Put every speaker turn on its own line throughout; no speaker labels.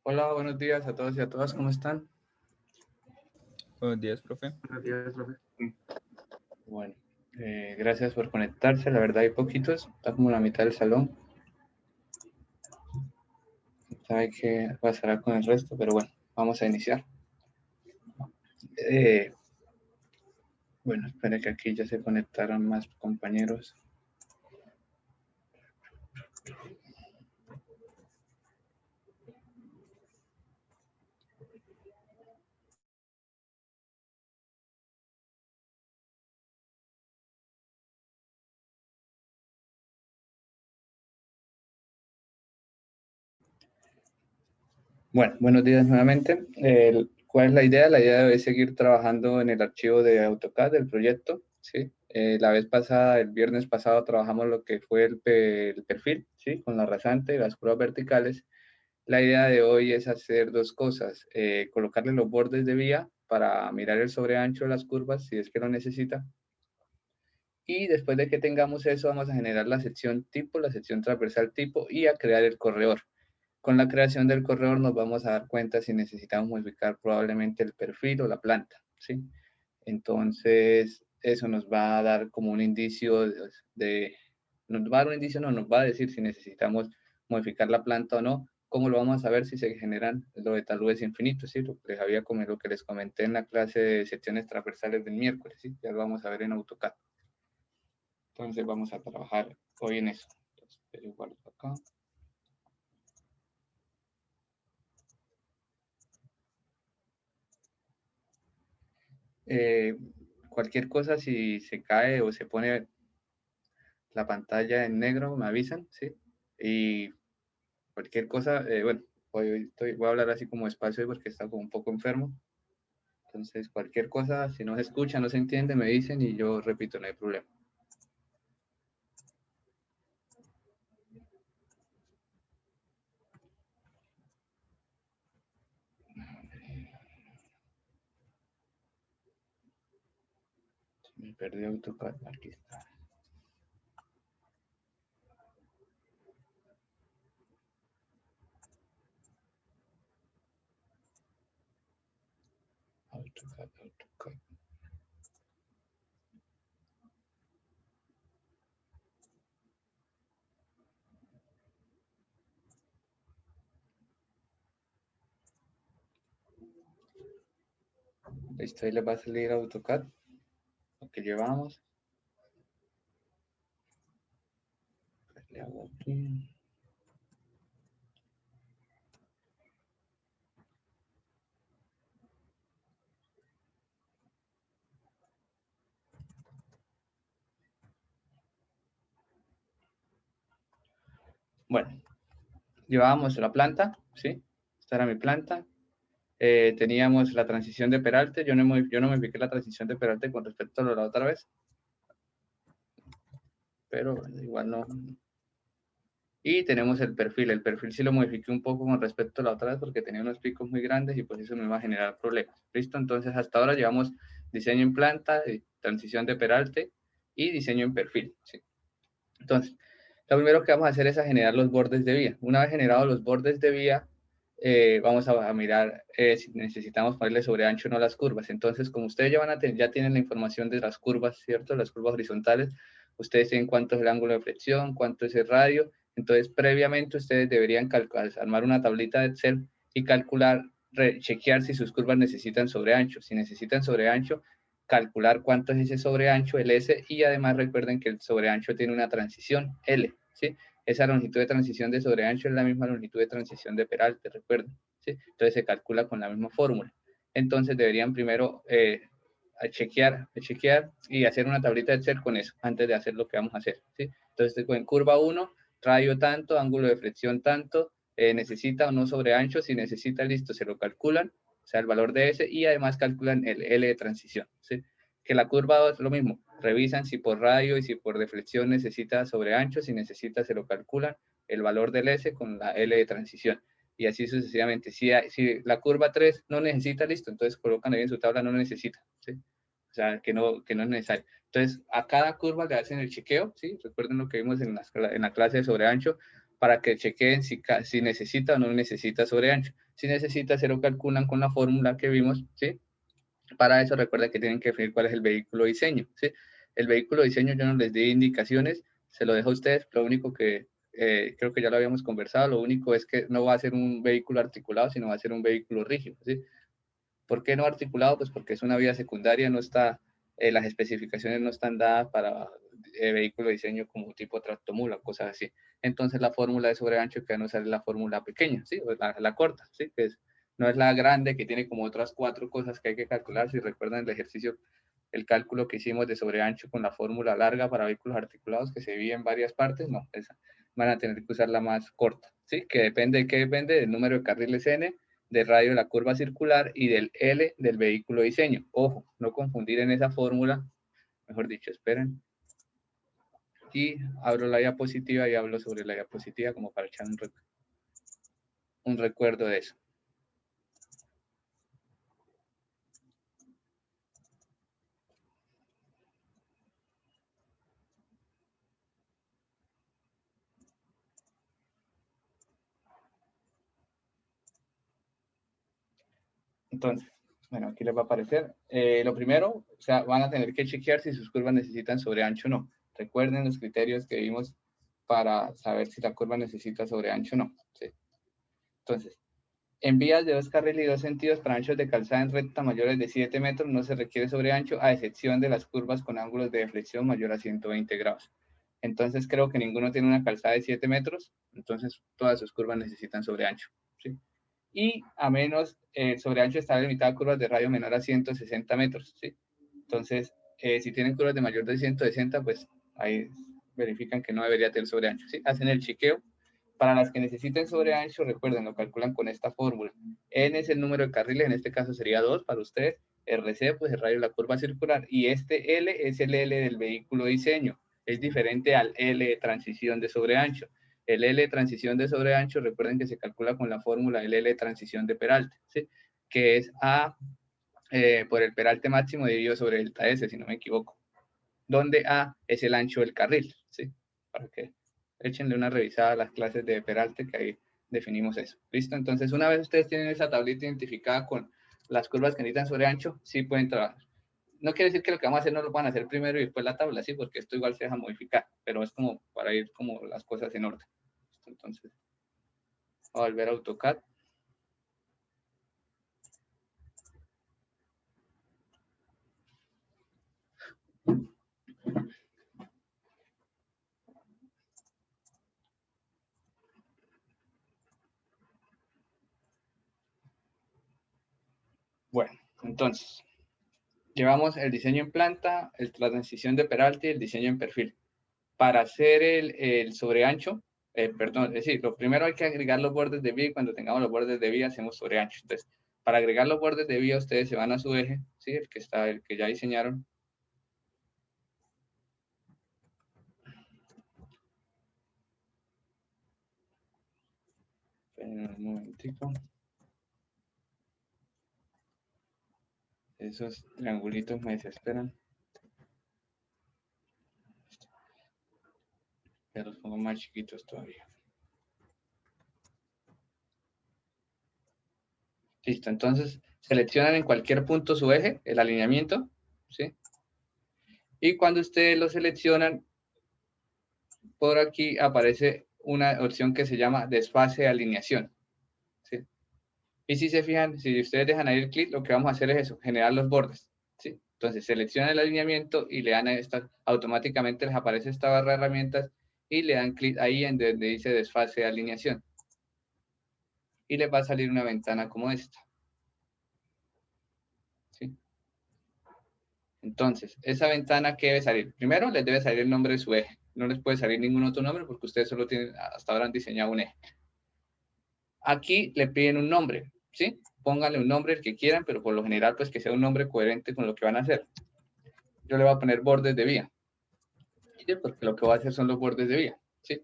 Hola, buenos días a todos y a todas, ¿cómo están?
Buenos días, profe.
Buenos días, profe. Bueno, gracias por conectarse, la verdad hay poquitos, está como la mitad del salón. Sabe qué pasará con el resto, pero bueno, vamos a iniciar. Bueno, espere que aquí ya se conectaron más compañeros. Bueno, buenos días nuevamente. ¿Cuál es la idea? La idea es seguir trabajando en el archivo de AutoCAD del proyecto, ¿sí? La vez pasada, el viernes pasado, trabajamos lo que fue el perfil, ¿sí? Con la rasante y las curvas verticales. La idea de hoy es hacer dos cosas, colocarle los bordes de vía para mirar el sobreancho de las curvas si es que lo necesita. Y después de que tengamos eso, vamos a generar la sección tipo, la sección transversal tipo y a crear el corredor. Con la creación del corredor nos vamos a dar cuenta si necesitamos modificar probablemente el perfil o la planta, ¿sí? Entonces, eso nos va a dar como un indicio nos va a dar un indicio, no, nos va a decir si necesitamos modificar la planta o no. ¿Cómo lo vamos a ver si se generan lo de taludes infinitos? ¿Sí? Lo que les comenté en la clase de secciones transversales del miércoles, ¿sí? Ya lo vamos a ver en AutoCAD. Entonces, vamos a trabajar hoy en eso. Entonces, igual acá. Eh, Cualquier cosa, si se cae o se pone la pantalla en negro, me avisan, ¿sí? Y cualquier cosa, bueno, voy a hablar así como despacio porque está como un poco enfermo. Entonces, cualquier cosa, si no se escucha, no se entiende, me dicen y yo repito, no hay problema. Me perdí AutoCAD, aquí está. AutoCAD. Listo, ahí les va a salir AutoCAD, lo que llevamos. Le hago aquí. Bueno, llevábamos la planta, ¿sí? Esta era mi planta. Teníamos la transición de peralte. Yo no modifiqué la transición de peralte con respecto a lo de la otra vez, pero igual no. Y tenemos el perfil. El perfil sí lo modifiqué un poco con respecto a la otra vez porque tenía unos picos muy grandes y pues eso me iba a generar problemas. ¿Listo? Entonces hasta ahora llevamos diseño en planta, transición de peralte y diseño en perfil, ¿sí? Entonces, lo primero que vamos a hacer es a generar los bordes de vía. Una vez generados los bordes de vía, vamos a mirar si necesitamos ponerle sobre ancho o no las curvas. Entonces, como ustedes ya tienen la información de las curvas, ¿cierto? Las curvas horizontales, ustedes tienen cuánto es el ángulo de flexión, cuánto es el radio. Entonces, previamente ustedes deberían armar una tablita de Excel y calcular, chequear si sus curvas necesitan sobre ancho. Si necesitan sobre ancho, calcular cuánto es ese sobreancho, el S, y además recuerden que el sobreancho tiene una transición L, ¿sí? Esa longitud de transición de sobreancho es la misma longitud de transición de peralte, recuerden, ¿sí? Entonces se calcula con la misma fórmula. Entonces deberían primero chequear y hacer una tablita de Excel con eso, antes de hacer lo que vamos a hacer, ¿sí? Entonces en curva 1, radio tanto, ángulo de flexión tanto, necesita o no sobreancho, si necesita, listo, se lo calculan, o sea, el valor de S, y además calculan el L de transición, ¿sí? Que la curva 2 es lo mismo, revisan si por radio y si por deflexión necesita sobre ancho, si necesita se lo calculan, el valor del S con la L de transición, y así sucesivamente. Si la curva 3 no necesita, listo, entonces colocan ahí en su tabla no necesita, ¿sí? O sea, que no es necesario. Entonces, a cada curva le hacen el chequeo, ¿sí? Recuerden lo que vimos en la clase de sobre ancho, para que chequeen si necesita o no necesita sobre ancho. Si necesita, se lo calculan con la fórmula que vimos, ¿sí? Para eso recuerda que tienen que definir cuál es el vehículo diseño, ¿sí? El vehículo diseño yo no les di indicaciones, se lo dejo a ustedes, lo único que creo que ya lo habíamos conversado, lo único es que no va a ser un vehículo articulado, sino va a ser un vehículo rígido, ¿sí? ¿Por qué no articulado? Pues porque es una vía secundaria, no está, las especificaciones no están dadas para vehículo de diseño como tipo tractomula, cosas así. Entonces la fórmula de sobreancho que van a usar es la fórmula pequeña, ¿sí? O la corta, ¿sí? Que es, no es la grande que tiene como otras 4 cosas que hay que calcular. Si recuerdan el ejercicio, el cálculo que hicimos de sobreancho con la fórmula larga para vehículos articulados que se divide en varias partes, no, esa van a tener que usar la más corta, ¿sí? Que depende de qué depende del número de carriles N, del radio de la curva circular y del L del vehículo diseño. Ojo, no confundir en esa fórmula, mejor dicho, esperen. Y abro la diapositiva y hablo sobre la diapositiva como para echar un recuerdo de eso. Entonces, bueno, aquí les va a aparecer. Lo primero, o sea, van a tener que chequear si sus curvas necesitan sobreancho o no. Recuerden los criterios que vimos para saber si la curva necesita sobreancho o no. ¿Sí? Entonces, en vías de 2 carriles y 2 sentidos para anchos de calzada en recta mayores de 7 metros no se requiere sobreancho, a excepción de las curvas con ángulos de deflexión mayor a 120 grados. Entonces creo que ninguno tiene una calzada de 7 metros, entonces todas sus curvas necesitan sobreancho. ¿Sí? Y a menos, el sobreancho está limitado a curvas de radio menor a 160 metros. ¿Sí? Entonces, si tienen curvas de mayor de 160, pues ahí verifican que no debería tener sobreancho. ¿Sí? Hacen el chequeo. Para las que necesiten sobreancho, recuerden, lo calculan con esta fórmula. N es el número de carriles, en este caso sería 2 para ustedes. RC, pues el radio de la curva circular. Y este L es el L del vehículo diseño. Es diferente al L de transición de sobreancho. El L de transición de sobreancho, recuerden que se calcula con la fórmula del L de transición de peralte, ¿sí? Que es A por el peralte máximo dividido sobre delta S, si no me equivoco. Donde A es el ancho del carril, ¿sí? Para que échenle una revisada a las clases de peralte, que ahí definimos eso. ¿Listo? Entonces, una vez ustedes tienen esa tablita identificada con las curvas que necesitan sobre ancho, sí pueden trabajar. No quiere decir que lo que vamos a hacer no lo van a hacer primero y después la tabla, sí, porque esto igual se deja modificar, pero es como para ir como las cosas en orden. Entonces, voy a volver a AutoCAD. Bueno, entonces, llevamos el diseño en planta, la transición de peralte y el diseño en perfil. Para hacer el sobreancho, perdón, es decir, lo primero hay que agregar los bordes de vía y cuando tengamos los bordes de vía hacemos sobreancho. Entonces, para agregar los bordes de vía, ustedes se van a su eje, ¿sí? El que ya diseñaron. Un momentico. Esos triangulitos me desesperan. Ya los pongo más chiquitos todavía. Listo, entonces seleccionan en cualquier punto su eje, el alineamiento, ¿sí? Y cuando ustedes lo seleccionan, por aquí aparece una opción que se llama desfase de alineación, ¿sí? Y si se fijan, si ustedes dejan ahí el clic, lo que vamos a hacer es eso, generar los bordes, ¿sí? Entonces seleccionan el alineamiento y le dan a esta, automáticamente les aparece esta barra de herramientas y le dan clic ahí en donde dice desfase de alineación. Y les va a salir una ventana como esta, ¿sí? Entonces, esa ventana que debe salir, primero les debe salir el nombre de su eje, no les puede salir ningún otro nombre porque ustedes solo tienen, hasta ahora han diseñado un eje. Aquí le piden un nombre, ¿sí? Pónganle un nombre el que quieran, pero por lo general pues que sea un nombre coherente con lo que van a hacer. Yo le voy a poner bordes de vía, ¿sí? Porque lo que voy a hacer son los bordes de vía, ¿sí?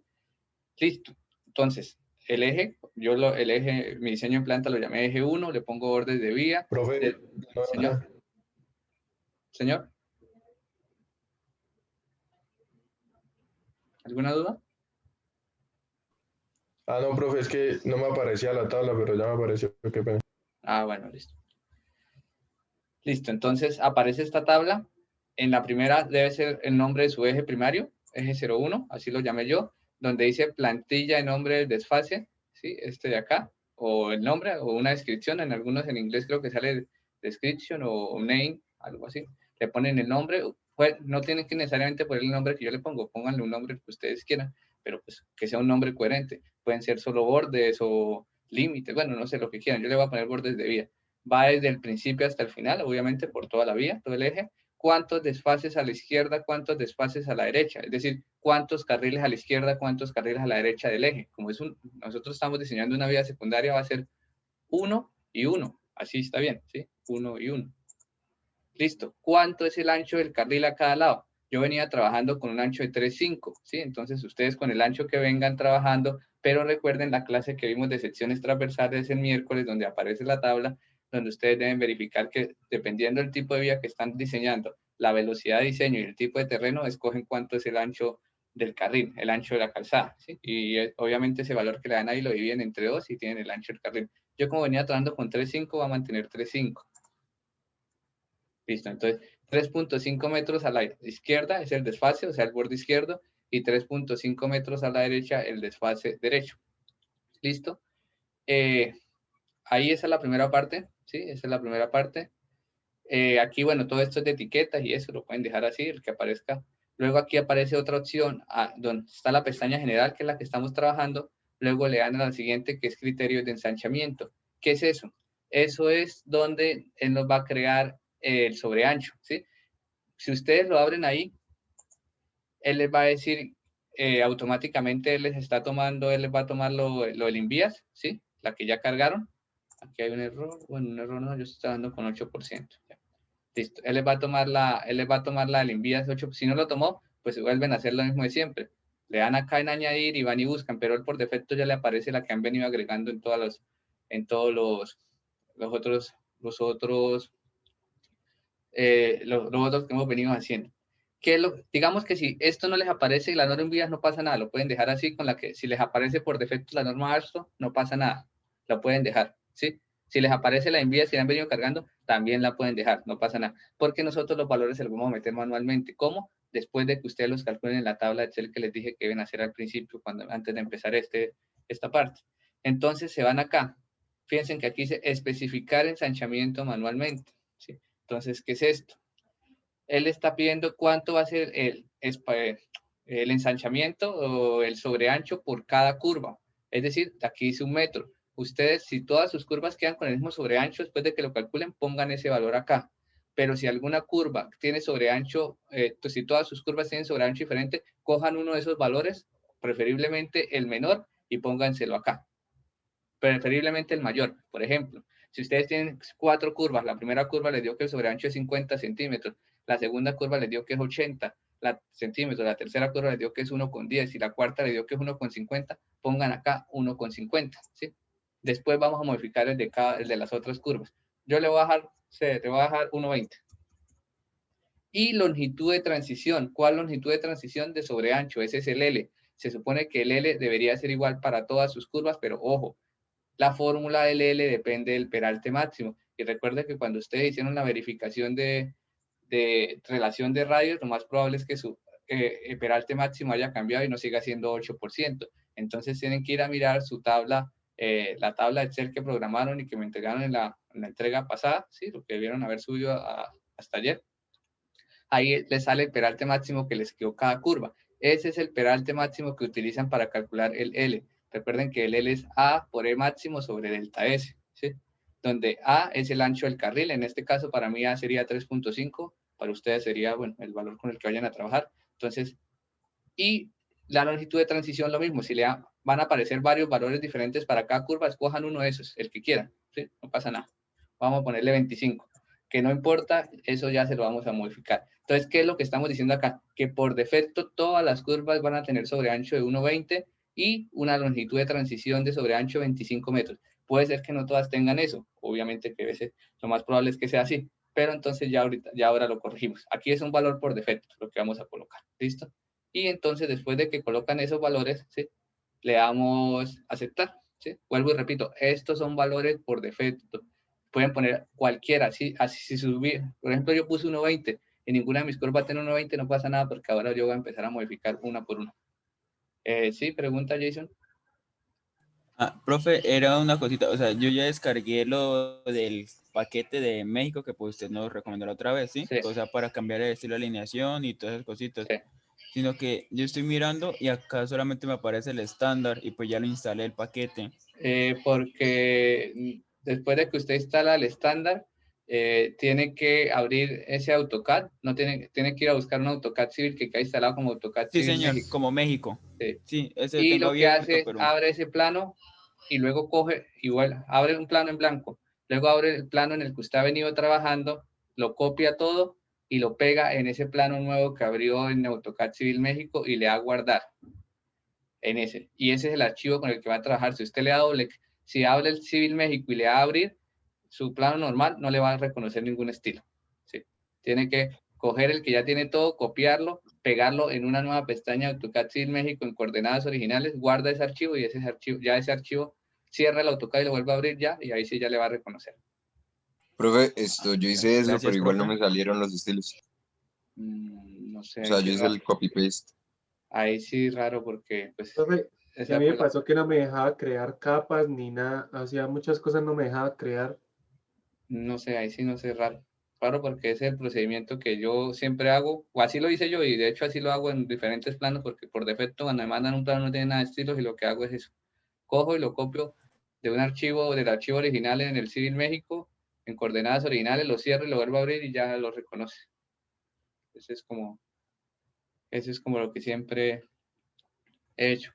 Listo. Entonces, el eje, el eje, mi diseño en planta lo llamé eje 1, le pongo bordes de vía.
Profe,
Señor. Señor. ¿Alguna duda?
Ah, no, profe, es que no me aparecía la tabla, pero ya me apareció. Qué pena.
Ah, bueno, listo. Listo, entonces aparece esta tabla. En la primera debe ser el nombre de su eje primario, eje 01, así lo llamé yo, donde dice plantilla de nombre del desfase, ¿sí? Este de acá, o el nombre, o una descripción, en algunos en inglés creo que sale description o name, algo así. Le ponen el nombre, pues no tienen que necesariamente poner el nombre que yo le pongo, pónganle un nombre que ustedes quieran, pero pues que sea un nombre coherente. Pueden ser solo bordes o límites, bueno, no sé lo que quieran, yo le voy a poner bordes de vía. Va desde el principio hasta el final, obviamente por toda la vía, todo el eje. ¿Cuántos desfases a la izquierda, cuántos desfases a la derecha? Es decir, cuántos carriles a la izquierda, cuántos carriles a la derecha del eje. Como nosotros estamos diseñando una vía secundaria, va a ser 1 y 1. Así está bien, ¿sí? 1 y 1. Listo. ¿Cuánto es el ancho del carril a cada lado? Yo venía trabajando con un ancho de 3,5, ¿sí? Entonces ustedes con el ancho que vengan trabajando, pero recuerden la clase que vimos de secciones transversales el miércoles, donde aparece la tabla, donde ustedes deben verificar que dependiendo del tipo de vía que están diseñando, la velocidad de diseño y el tipo de terreno, escogen cuánto es el ancho del carril, el ancho de la calzada, ¿sí? Y obviamente ese valor que le dan ahí lo dividen entre 2 y tienen el ancho del carril. Yo como venía trabajando con 3,5, voy a mantener 3,5. Listo, entonces 3,5 metros a la izquierda es el desfase, o sea, el borde izquierdo, y 3,5 metros a la derecha el desfase derecho. ¿Listo? Ahí esa es la primera parte, ¿sí? Esa es la primera parte. Aquí, bueno, todo esto es de etiquetas y eso lo pueden dejar así, el que aparezca. Luego aquí aparece otra opción, donde está la pestaña general, que es la que estamos trabajando. Luego le dan a la siguiente, que es criterios de ensanchamiento. ¿Qué es eso? Eso es donde él nos va a crear el sobreancho, ¿sí? Si ustedes lo abren ahí, él les va a decir automáticamente, él les está tomando, él les va a tomar lo del envías, ¿sí? La que ya cargaron. Aquí hay un error, bueno, un error no, yo estoy trabajando con 8%. Ya. Listo, él les va a tomar la del envías 8%. Si no lo tomó, pues vuelven a hacer lo mismo de siempre. Le dan acá en añadir y van y buscan, pero él por defecto ya le aparece la que han venido agregando en todos los otros que hemos venido haciendo. Digamos que si esto no les aparece y la norma envías, no pasa nada, lo pueden dejar así con la que, si les aparece por defecto la norma ARSTO, no pasa nada, lo pueden dejar, ¿sí? Si les aparece la envías, si la han venido cargando, también la pueden dejar, no pasa nada, porque nosotros los valores se los vamos a meter manualmente. ¿Cómo? Después de que ustedes los calculen en la tabla de Excel que les dije que deben hacer al principio, antes de empezar esta parte. Entonces se van acá, fíjense que aquí dice especificar ensanchamiento manualmente, ¿sí? Entonces, ¿qué es esto? Él está pidiendo cuánto va a ser el ensanchamiento o el sobreancho por cada curva. Es decir, aquí dice 1 metro. Ustedes, si todas sus curvas quedan con el mismo sobreancho, después de que lo calculen, pongan ese valor acá. Pero si alguna curva tiene sobreancho, pues si todas sus curvas tienen sobreancho diferente, cojan uno de esos valores, preferiblemente el menor, y pónganselo acá. Preferiblemente el mayor. Por ejemplo, si ustedes tienen 4 curvas, la primera curva les dio que el sobreancho es 50 centímetros, la segunda curva les dio que es 80 centímetros, la tercera curva les dio que es 1,10 y la cuarta les dio que es 1,50, pongan acá 1,50, ¿sí? Después vamos a modificar el de las otras curvas. Yo le voy a dejar 1,20. Y longitud de transición. ¿Cuál longitud de transición? De sobreancho, ese es el L. Se supone que el L debería ser igual para todas sus curvas, pero ojo, la fórmula del L depende del peralte máximo. Y recuerde que cuando ustedes hicieron la verificación de relación de radios, lo más probable es que su peralte máximo haya cambiado y no siga siendo 8%. Entonces tienen que ir a mirar su tabla, la tabla Excel que programaron y que me entregaron en la entrega pasada, ¿sí? Lo que debieron haber subido hasta ayer. Ahí les sale el peralte máximo que les quedó cada curva. Ese es el peralte máximo que utilizan para calcular el L. Recuerden que el L es A por E máximo sobre delta S, ¿sí? Donde A es el ancho del carril. En este caso, para mí A sería 3,5. Para ustedes sería, bueno, el valor con el que vayan a trabajar. Entonces, y la longitud de transición lo mismo. Si van a aparecer varios valores diferentes para cada curva, escojan uno de esos, el que quieran, ¿sí? No pasa nada. Vamos a ponerle 25. Que no importa, eso ya se lo vamos a modificar. Entonces, ¿qué es lo que estamos diciendo acá? Que por defecto todas las curvas van a tener sobreancho de 1,20 y una longitud de transición de sobreancho de 25 metros. Puede ser que no todas tengan eso, obviamente que a veces lo más probable es que sea así, pero entonces ya ahora lo corregimos. Aquí es un valor por defecto, lo que vamos a colocar, ¿listo? Y entonces después de que colocan esos valores, ¿sí? le damos aceptar, ¿sí? Vuelvo y repito, estos son valores por defecto. Pueden poner cualquiera, así si subir. Por ejemplo, yo puse 1.20, y ninguna de mis curvas va a tener 1.20, no pasa nada porque ahora yo voy a empezar a modificar una por una. Sí, pregunta Jason.
Profe, era una cosita, o sea, yo ya descargué lo del paquete de México que pues usted nos recomendó la otra vez, ¿sí?
Sí.
O sea, para cambiar el estilo de alineación y todas esas cositas.
Sí.
Sino que yo estoy mirando y acá solamente me aparece el estándar y pues ya lo instalé el paquete.
Porque después de que usted instala el estándar, tiene que abrir ese AutoCAD, no tiene que ir a buscar un AutoCAD Civil que queda instalado como AutoCAD
Sí,
Civil
señor,
México.
como México.
Sí.
Sí, ese
Y
tengo
lo que
abierto,
hace es
pero...
abre ese plano y luego coge, igual, abre un plano en blanco, luego abre el plano en el que usted ha venido trabajando, lo copia todo y lo pega en ese plano nuevo que abrió en AutoCAD Civil México y le da a guardar en ese. Y ese es el archivo con el que va a trabajar. Si usted le da doble, si abre el Civil México y le da a abrir, su plano normal no le va a reconocer ningún estilo. ¿Sí? Tiene que coger el que ya tiene todo, copiarlo, pegarlo en una nueva pestaña de AutoCAD Civil México en coordenadas originales, guarda ese archivo y ese archivo cierra el AutoCAD y lo vuelve a abrir ya, y ahí sí ya le va a reconocer.
Profe, yo hice eso,
Gracias,
pero igual no
profe.
me salieron los estilos.
No sé,
O sea, yo hice el copy-paste.
ahí sí raro porque pues
Profe, y a
esa
mí me
fue la...
pasó que no me dejaba crear capas ni nada, hacía muchas cosas, no me dejaba crear.
No sé, ahí sí no sé, raro. Raro porque ese es el procedimiento que yo siempre hago, o así lo hice yo, y de hecho así lo hago en diferentes planos, porque por defecto cuando me mandan un plano no tiene nada de estilos, y lo que hago es eso. Cojo y lo copio de un archivo, del archivo original en el Civil México, en coordenadas originales, lo cierro y lo vuelvo a abrir y ya lo reconoce. Ese es como lo que siempre he hecho.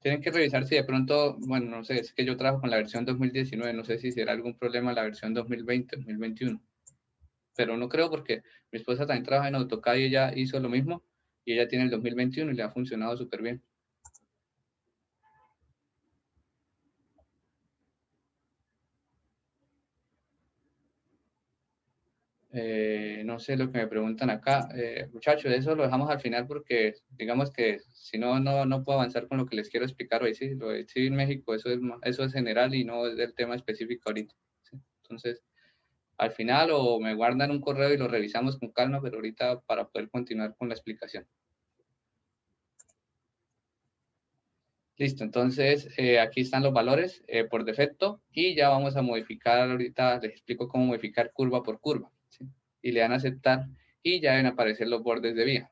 Tienen que revisar si de pronto, bueno, no sé, es que yo trabajo con la versión 2019, no sé si será algún problema la versión 2020, 2021. Pero no creo porque mi esposa también trabaja en AutoCAD y ella hizo lo mismo y ella tiene el 2021 y le ha funcionado súper bien. No sé lo que me preguntan acá. Muchachos, eso lo dejamos al final porque digamos que si no, no puedo avanzar con lo que les quiero explicar hoy. Sí, lo de Civil México, eso es general y no es del tema específico ahorita. ¿Sí? Entonces, al final o me guardan un correo y lo revisamos con calma, pero ahorita para poder continuar con la explicación. Listo, entonces aquí están los valores por defecto y ya vamos a modificar, ahorita les explico cómo modificar curva por curva. ¿Sí? Y le dan a aceptar y ya deben aparecer los bordes de vía.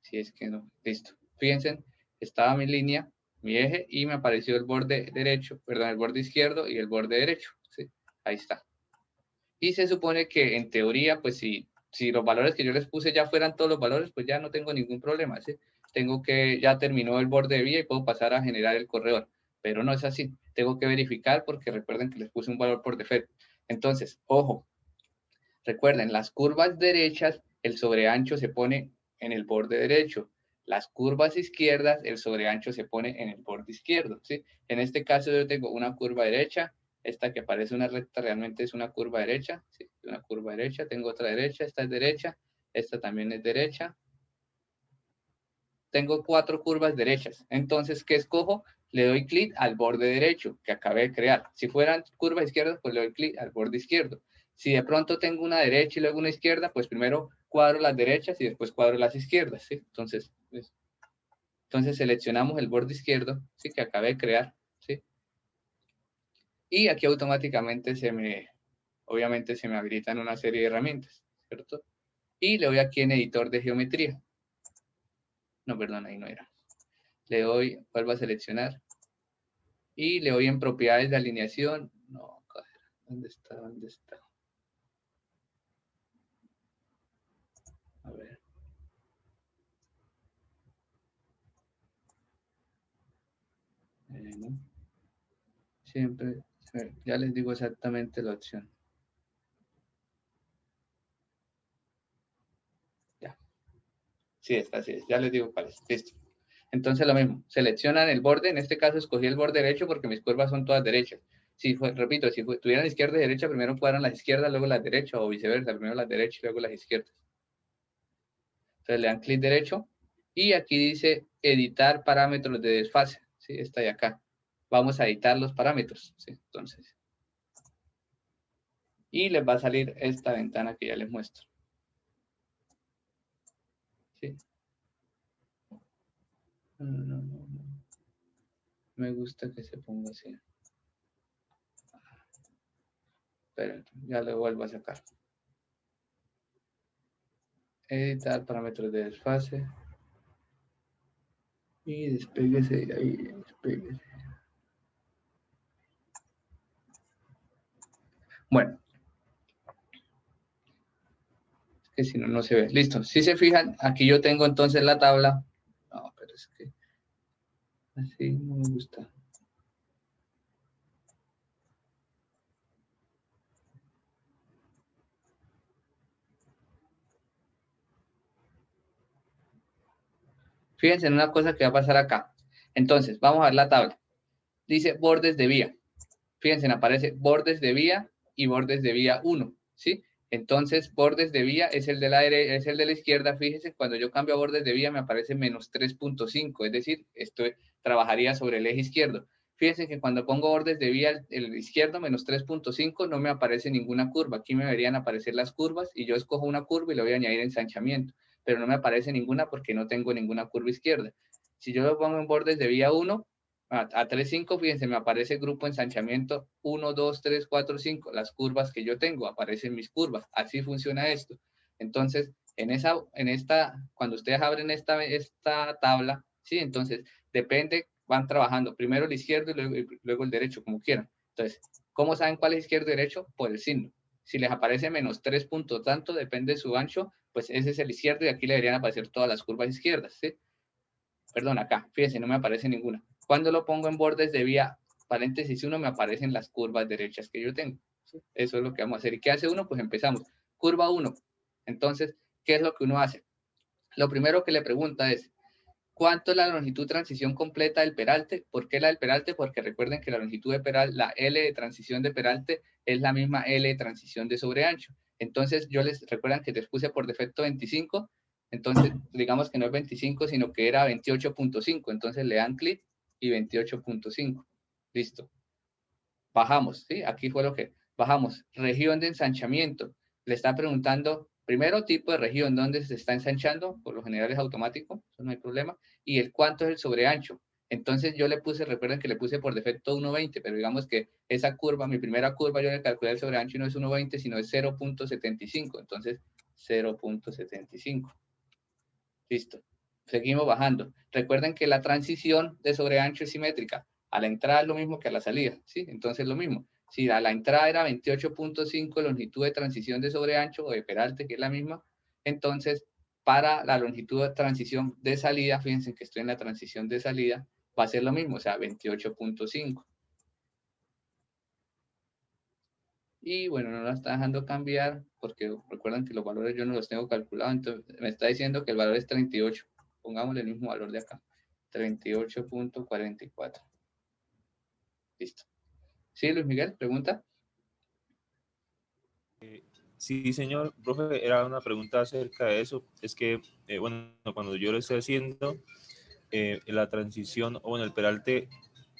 Si es que no, listo. Fíjense, estaba mi línea, mi eje y me apareció el borde derecho, perdón, el borde izquierdo y el borde derecho. ¿Sí? Ahí está. Y se supone que en teoría, pues si los valores que yo les puse ya fueran todos los valores, pues ya no tengo ningún problema. ¿Sí? Ya terminó el borde de vía y puedo pasar a generar el corredor. Pero no es así. Tengo que verificar porque recuerden que les puse un valor por defecto. Entonces, ojo, recuerden, las curvas derechas, el sobreancho se pone en el borde derecho. Las curvas izquierdas, el sobreancho se pone en el borde izquierdo. ¿Sí? En este caso yo tengo una curva derecha, esta que parece una recta realmente es una curva derecha, ¿sí? Una curva derecha, tengo otra derecha, esta es derecha, esta también es derecha. Tengo 4 curvas derechas. Entonces, ¿qué escojo? Le doy clic al borde derecho que acabé de crear. Si fueran curvas izquierdas, pues le doy clic al borde izquierdo. Si de pronto tengo una derecha y luego una izquierda, pues primero cuadro las derechas y después cuadro las izquierdas, ¿sí? Entonces seleccionamos el borde izquierdo, ¿sí? Que acabé de crear, ¿sí? Y aquí automáticamente obviamente se me habilitan una serie de herramientas, ¿cierto? Y le doy aquí en editor de geometría. No, perdón, ahí no era. Le doy, vuelvo a seleccionar. Y le doy en propiedades de alineación. No, ¿dónde está? ¿Dónde está? A ver. ¿No? Siempre, ya les digo exactamente la opción. Ya. Sí, está, sí, ya les digo cuál es. Listo. Entonces lo mismo, seleccionan el borde, en este caso escogí el borde derecho porque mis curvas son todas derechas. Repito, si tuvieran izquierda y derecha, primero cuadran las izquierdas, luego las derechas, o viceversa, primero las derechas y luego las izquierdas. Entonces le dan clic derecho Y aquí dice editar parámetros de desfase, ¿sí? Está ahí acá. Vamos a editar los parámetros, ¿sí? Entonces. Y les va a salir esta ventana que ya les muestro. ¿Sí? No. Me gusta que se ponga así. Pero ya lo vuelvo a sacar. Editar parámetros de desfase. Y despéguese de ahí, despéguese. Bueno. Es que si no, no se ve. Listo. Si se fijan, aquí yo tengo entonces la tabla. No, pero es que así no me gusta. Fíjense en una cosa que va a pasar acá. Entonces, vamos a ver la tabla. Dice bordes de vía. Fíjense, aparece bordes de vía y bordes de vía 1, ¿sí? Entonces, bordes de vía es el de la derecha, es el de la izquierda. Fíjense, cuando yo cambio a bordes de vía me aparece menos 3.5, es decir, esto trabajaría sobre el eje izquierdo. Fíjense que cuando pongo bordes de vía el izquierdo, menos 3.5, no me aparece ninguna curva. Aquí me deberían aparecer las curvas y yo escojo una curva y le voy a añadir ensanchamiento, pero no me aparece ninguna porque no tengo ninguna curva izquierda. Si yo lo pongo en bordes de vía 1, a 3.5, fíjense, me aparece grupo ensanchamiento 1, 2, 3, 4, 5. Las curvas que yo tengo, aparecen mis curvas. Así funciona esto. Entonces, cuando ustedes abren esta tabla, ¿sí? Entonces, depende, van trabajando primero el izquierdo y luego el derecho, como quieran. Entonces, ¿cómo saben cuál es izquierdo y derecho? Por el signo. Si les aparece menos 3 puntos tanto, depende de su ancho, pues ese es el izquierdo y aquí le deberían aparecer todas las curvas izquierdas, ¿sí? Perdón, acá, fíjense, no me aparece ninguna. Cuando lo pongo en bordes de vía, paréntesis 1, me aparecen las curvas derechas que yo tengo. ¿Sí? Eso es lo que vamos a hacer. ¿Y qué hace uno? Pues empezamos. Curva 1. Entonces, ¿qué es lo que uno hace? Lo primero que le pregunta es, ¿cuánto es la longitud de transición completa del peralte? ¿Por qué la del peralte? Porque recuerden que la longitud de peralte, la L de transición de peralte es la misma L de transición de sobreancho. Entonces, recuerdan que les puse por defecto 25, entonces digamos que no es 25, sino que era 28.5. Entonces le dan clic y 28.5. Listo. Bajamos, ¿sí? Aquí fue lo que bajamos. Región de ensanchamiento. Le está preguntando, primero, tipo de región, dónde se está ensanchando, por lo general es automático, eso no hay problema, y el cuánto es el sobreancho. Entonces yo le puse, recuerden que le puse por defecto 1.20, pero digamos que esa curva, mi primera curva, yo le calculé el sobreancho y no es 1.20, sino es 0.75, entonces 0.75. Listo. Seguimos bajando. Recuerden que la transición de sobreancho es simétrica. A la entrada es lo mismo que a la salida, ¿sí? Entonces lo mismo. Si a la entrada era 28.5 longitud de transición de sobreancho o de peralte, que es la misma, entonces para la longitud de transición de salida, fíjense que estoy en la transición de salida, va a ser lo mismo, o sea, 28.5. Y bueno, no la está dejando cambiar porque recuerden que los valores yo no los tengo calculados, entonces me está diciendo que el valor es 38. Pongámosle el mismo valor de acá, 38.44. Listo. ¿Sí, Luis Miguel? ¿Pregunta?
Sí, señor, profe, era una pregunta acerca de eso. Es que, bueno, cuando yo lo estoy haciendo, la transición o en el peralte,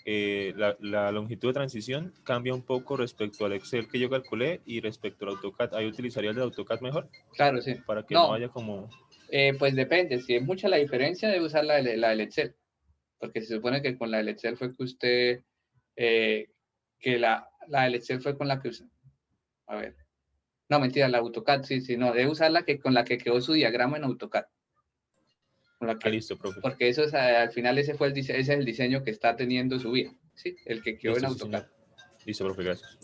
la longitud de transición cambia un poco respecto al Excel que yo calculé y respecto al AutoCAD. ¿Ahí utilizaría el de AutoCAD mejor?
Claro, sí.
Para que no
No,
haya como...
pues depende. Si es mucha la diferencia, debe usar la del Excel. Porque se supone que con la del Excel fue que usted, que la del Excel fue con la que usó. A ver. No, mentira, la AutoCAD, sí, no, debe usar con la que quedó su diagrama en AutoCAD. Con la que,
listo, profe.
porque eso es, al final ese es el diseño que está teniendo su vía, ¿sí? El que quedó
Listo,
en
sí,
AutoCAD.
señor. Listo, profe, gracias.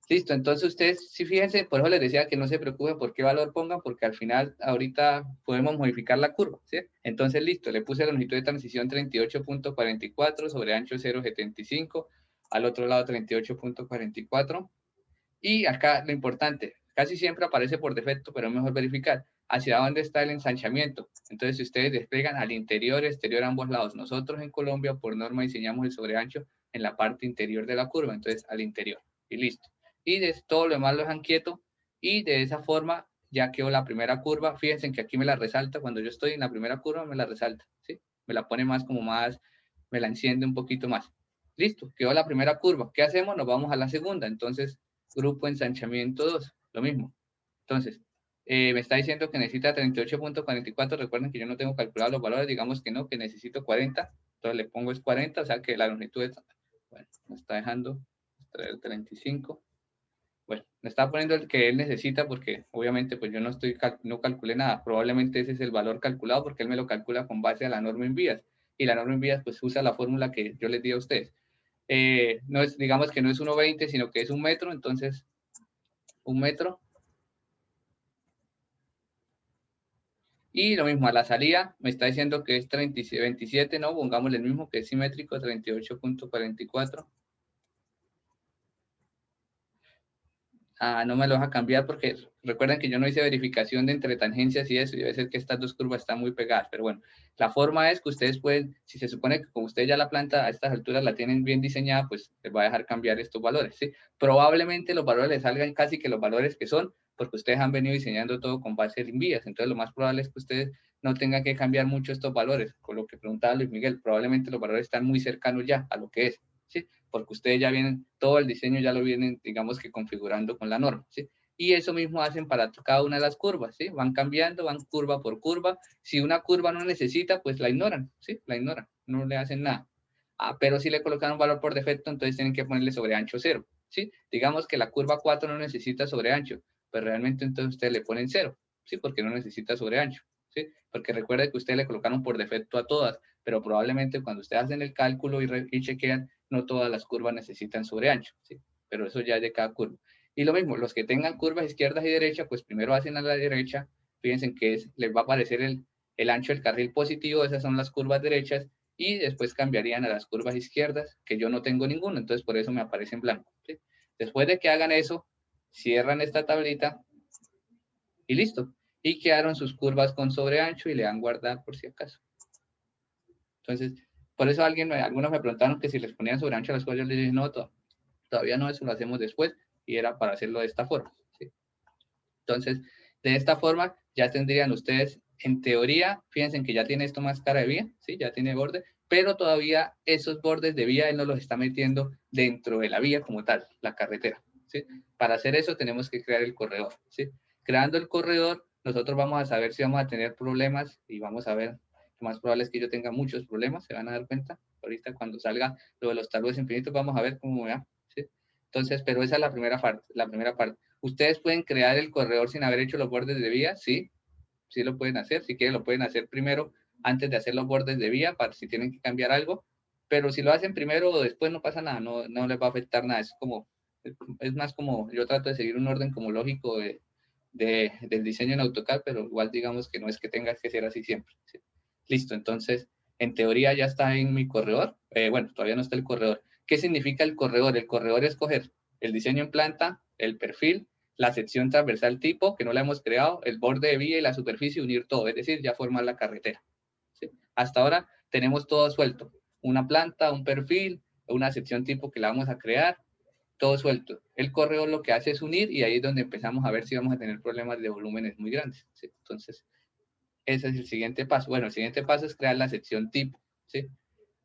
Listo, entonces ustedes, sí, fíjense, por eso les decía que no se preocupen por qué valor pongan, porque al final, ahorita podemos modificar la curva, ¿sí? Entonces, listo, le puse la longitud de transición 38.44, sobre ancho 0.75, al otro lado 38.44, y acá lo importante, casi siempre aparece por defecto, pero es mejor verificar hacia dónde está el ensanchamiento. Entonces, si ustedes despliegan al interior, exterior, ambos lados, nosotros en Colombia, por norma, diseñamos el sobreancho en la parte interior de la curva, entonces al interior, y listo. Y de todo lo demás lo dejan quieto, y de esa forma ya quedó la primera curva. Fíjense que aquí me la resalta, cuando yo estoy en la primera curva me la resalta, ¿sí? Me la pone más como más, me la enciende un poquito más. Listo, quedó la primera curva. ¿Qué hacemos? Nos vamos a la segunda. Entonces, grupo ensanchamiento 2, lo mismo. Entonces, me está diciendo que necesita 38.44. Recuerden que yo no tengo calculado los valores, digamos que no, que necesito 40. Entonces le pongo es 40, o sea que la longitud es, bueno, me está dejando 35. Bueno, me está poniendo el que él necesita porque obviamente pues yo no no calculé nada. Probablemente ese es el valor calculado porque él me lo calcula con base a la norma en vías. Y la norma en vías pues usa la fórmula que yo les di a ustedes. No es, digamos que no es 1,20, sino que es 1 metro. Entonces, 1 metro. Y lo mismo, a la salida me está diciendo que es 27, no, pongámosle el mismo que es simétrico, 38.44. No me lo vas a cambiar porque recuerden que yo no hice verificación de entre tangencias y eso, y debe ser que estas dos curvas están muy pegadas, pero bueno, la forma es que ustedes pueden, si se supone que como ustedes ya la planta a estas alturas la tienen bien diseñada, pues les va a dejar cambiar estos valores, ¿sí? Probablemente los valores les salgan casi que los valores que son, porque ustedes han venido diseñando todo con base en vías, entonces lo más probable es que ustedes no tengan que cambiar mucho estos valores, con lo que preguntaba Luis Miguel, probablemente los valores están muy cercanos ya a lo que es, ¿sí? Porque ustedes ya vienen, todo el diseño ya lo vienen, digamos que configurando con la norma, ¿sí? Y eso mismo hacen para cada una de las curvas, ¿sí? Van cambiando, van curva por curva. Si una curva no necesita, pues la ignoran, ¿sí? La ignoran, no le hacen nada. Pero si le colocan un valor por defecto, entonces tienen que ponerle sobre ancho 0, ¿sí? Digamos que la curva 4 no necesita sobre ancho, pues realmente entonces ustedes le ponen 0, ¿sí? Porque no necesita sobre ancho, ¿sí? Porque recuerden que ustedes le colocaron por defecto a todas, pero probablemente cuando ustedes hacen el cálculo y chequean, no todas las curvas necesitan sobre ancho, ¿sí? Pero eso ya es de cada curva. Y lo mismo, los que tengan curvas izquierdas y derechas, pues primero hacen a la derecha, fíjense que les va a aparecer el ancho del carril positivo, esas son las curvas derechas, y después cambiarían a las curvas izquierdas, que yo no tengo ninguna, entonces por eso me aparece en blanco, ¿sí? Después de que hagan eso, cierran esta tablita y listo. Y quedaron sus curvas con sobreancho y le dan guardar por si acaso. Entonces, por eso algunos me preguntaron que si les ponían sobreancho a las curvas, yo les dije, no, todavía no, eso lo hacemos después, y era para hacerlo de esta forma, ¿sí? Entonces, de esta forma ya tendrían ustedes, en teoría, fíjense que ya tiene esto más cara de vía, ¿sí? Ya tiene borde, pero todavía esos bordes de vía él no los está metiendo dentro de la vía como tal, la carretera, ¿sí? Para hacer eso tenemos que crear el corredor, ¿sí? Creando el corredor, nosotros vamos a saber si vamos a tener problemas y vamos a ver, lo más probable es que yo tenga muchos problemas, se van a dar cuenta. Ahorita cuando salga lo de los taludes infinitos, vamos a ver cómo va, ¿sí? Entonces, pero esa es la primera parte. ¿Ustedes pueden crear el corredor sin haber hecho los bordes de vía? Sí, sí lo pueden hacer. Si quieren, lo pueden hacer primero antes de hacer los bordes de vía, para si tienen que cambiar algo. Pero si lo hacen primero o después, no pasa nada, no les va a afectar nada. Es más como, yo trato de seguir un orden como lógico del diseño en AutoCAD, pero igual digamos que no es que tenga que ser así siempre, ¿sí? Listo, entonces, en teoría ya está en mi corredor. Bueno, todavía no está el corredor. ¿Qué significa el corredor? El corredor es coger el diseño en planta, el perfil, la sección transversal tipo, que no la hemos creado, el borde de vía y la superficie, unir todo, es decir, ya formar la carretera, ¿sí? Hasta ahora tenemos todo suelto, una planta, un perfil, una sección tipo que la vamos a crear, todo suelto. El corredor lo que hace es unir y ahí es donde empezamos a ver si vamos a tener problemas de volúmenes muy grandes, ¿sí? Entonces, ese es el siguiente paso. Bueno, el siguiente paso es crear la sección tipo, ¿sí?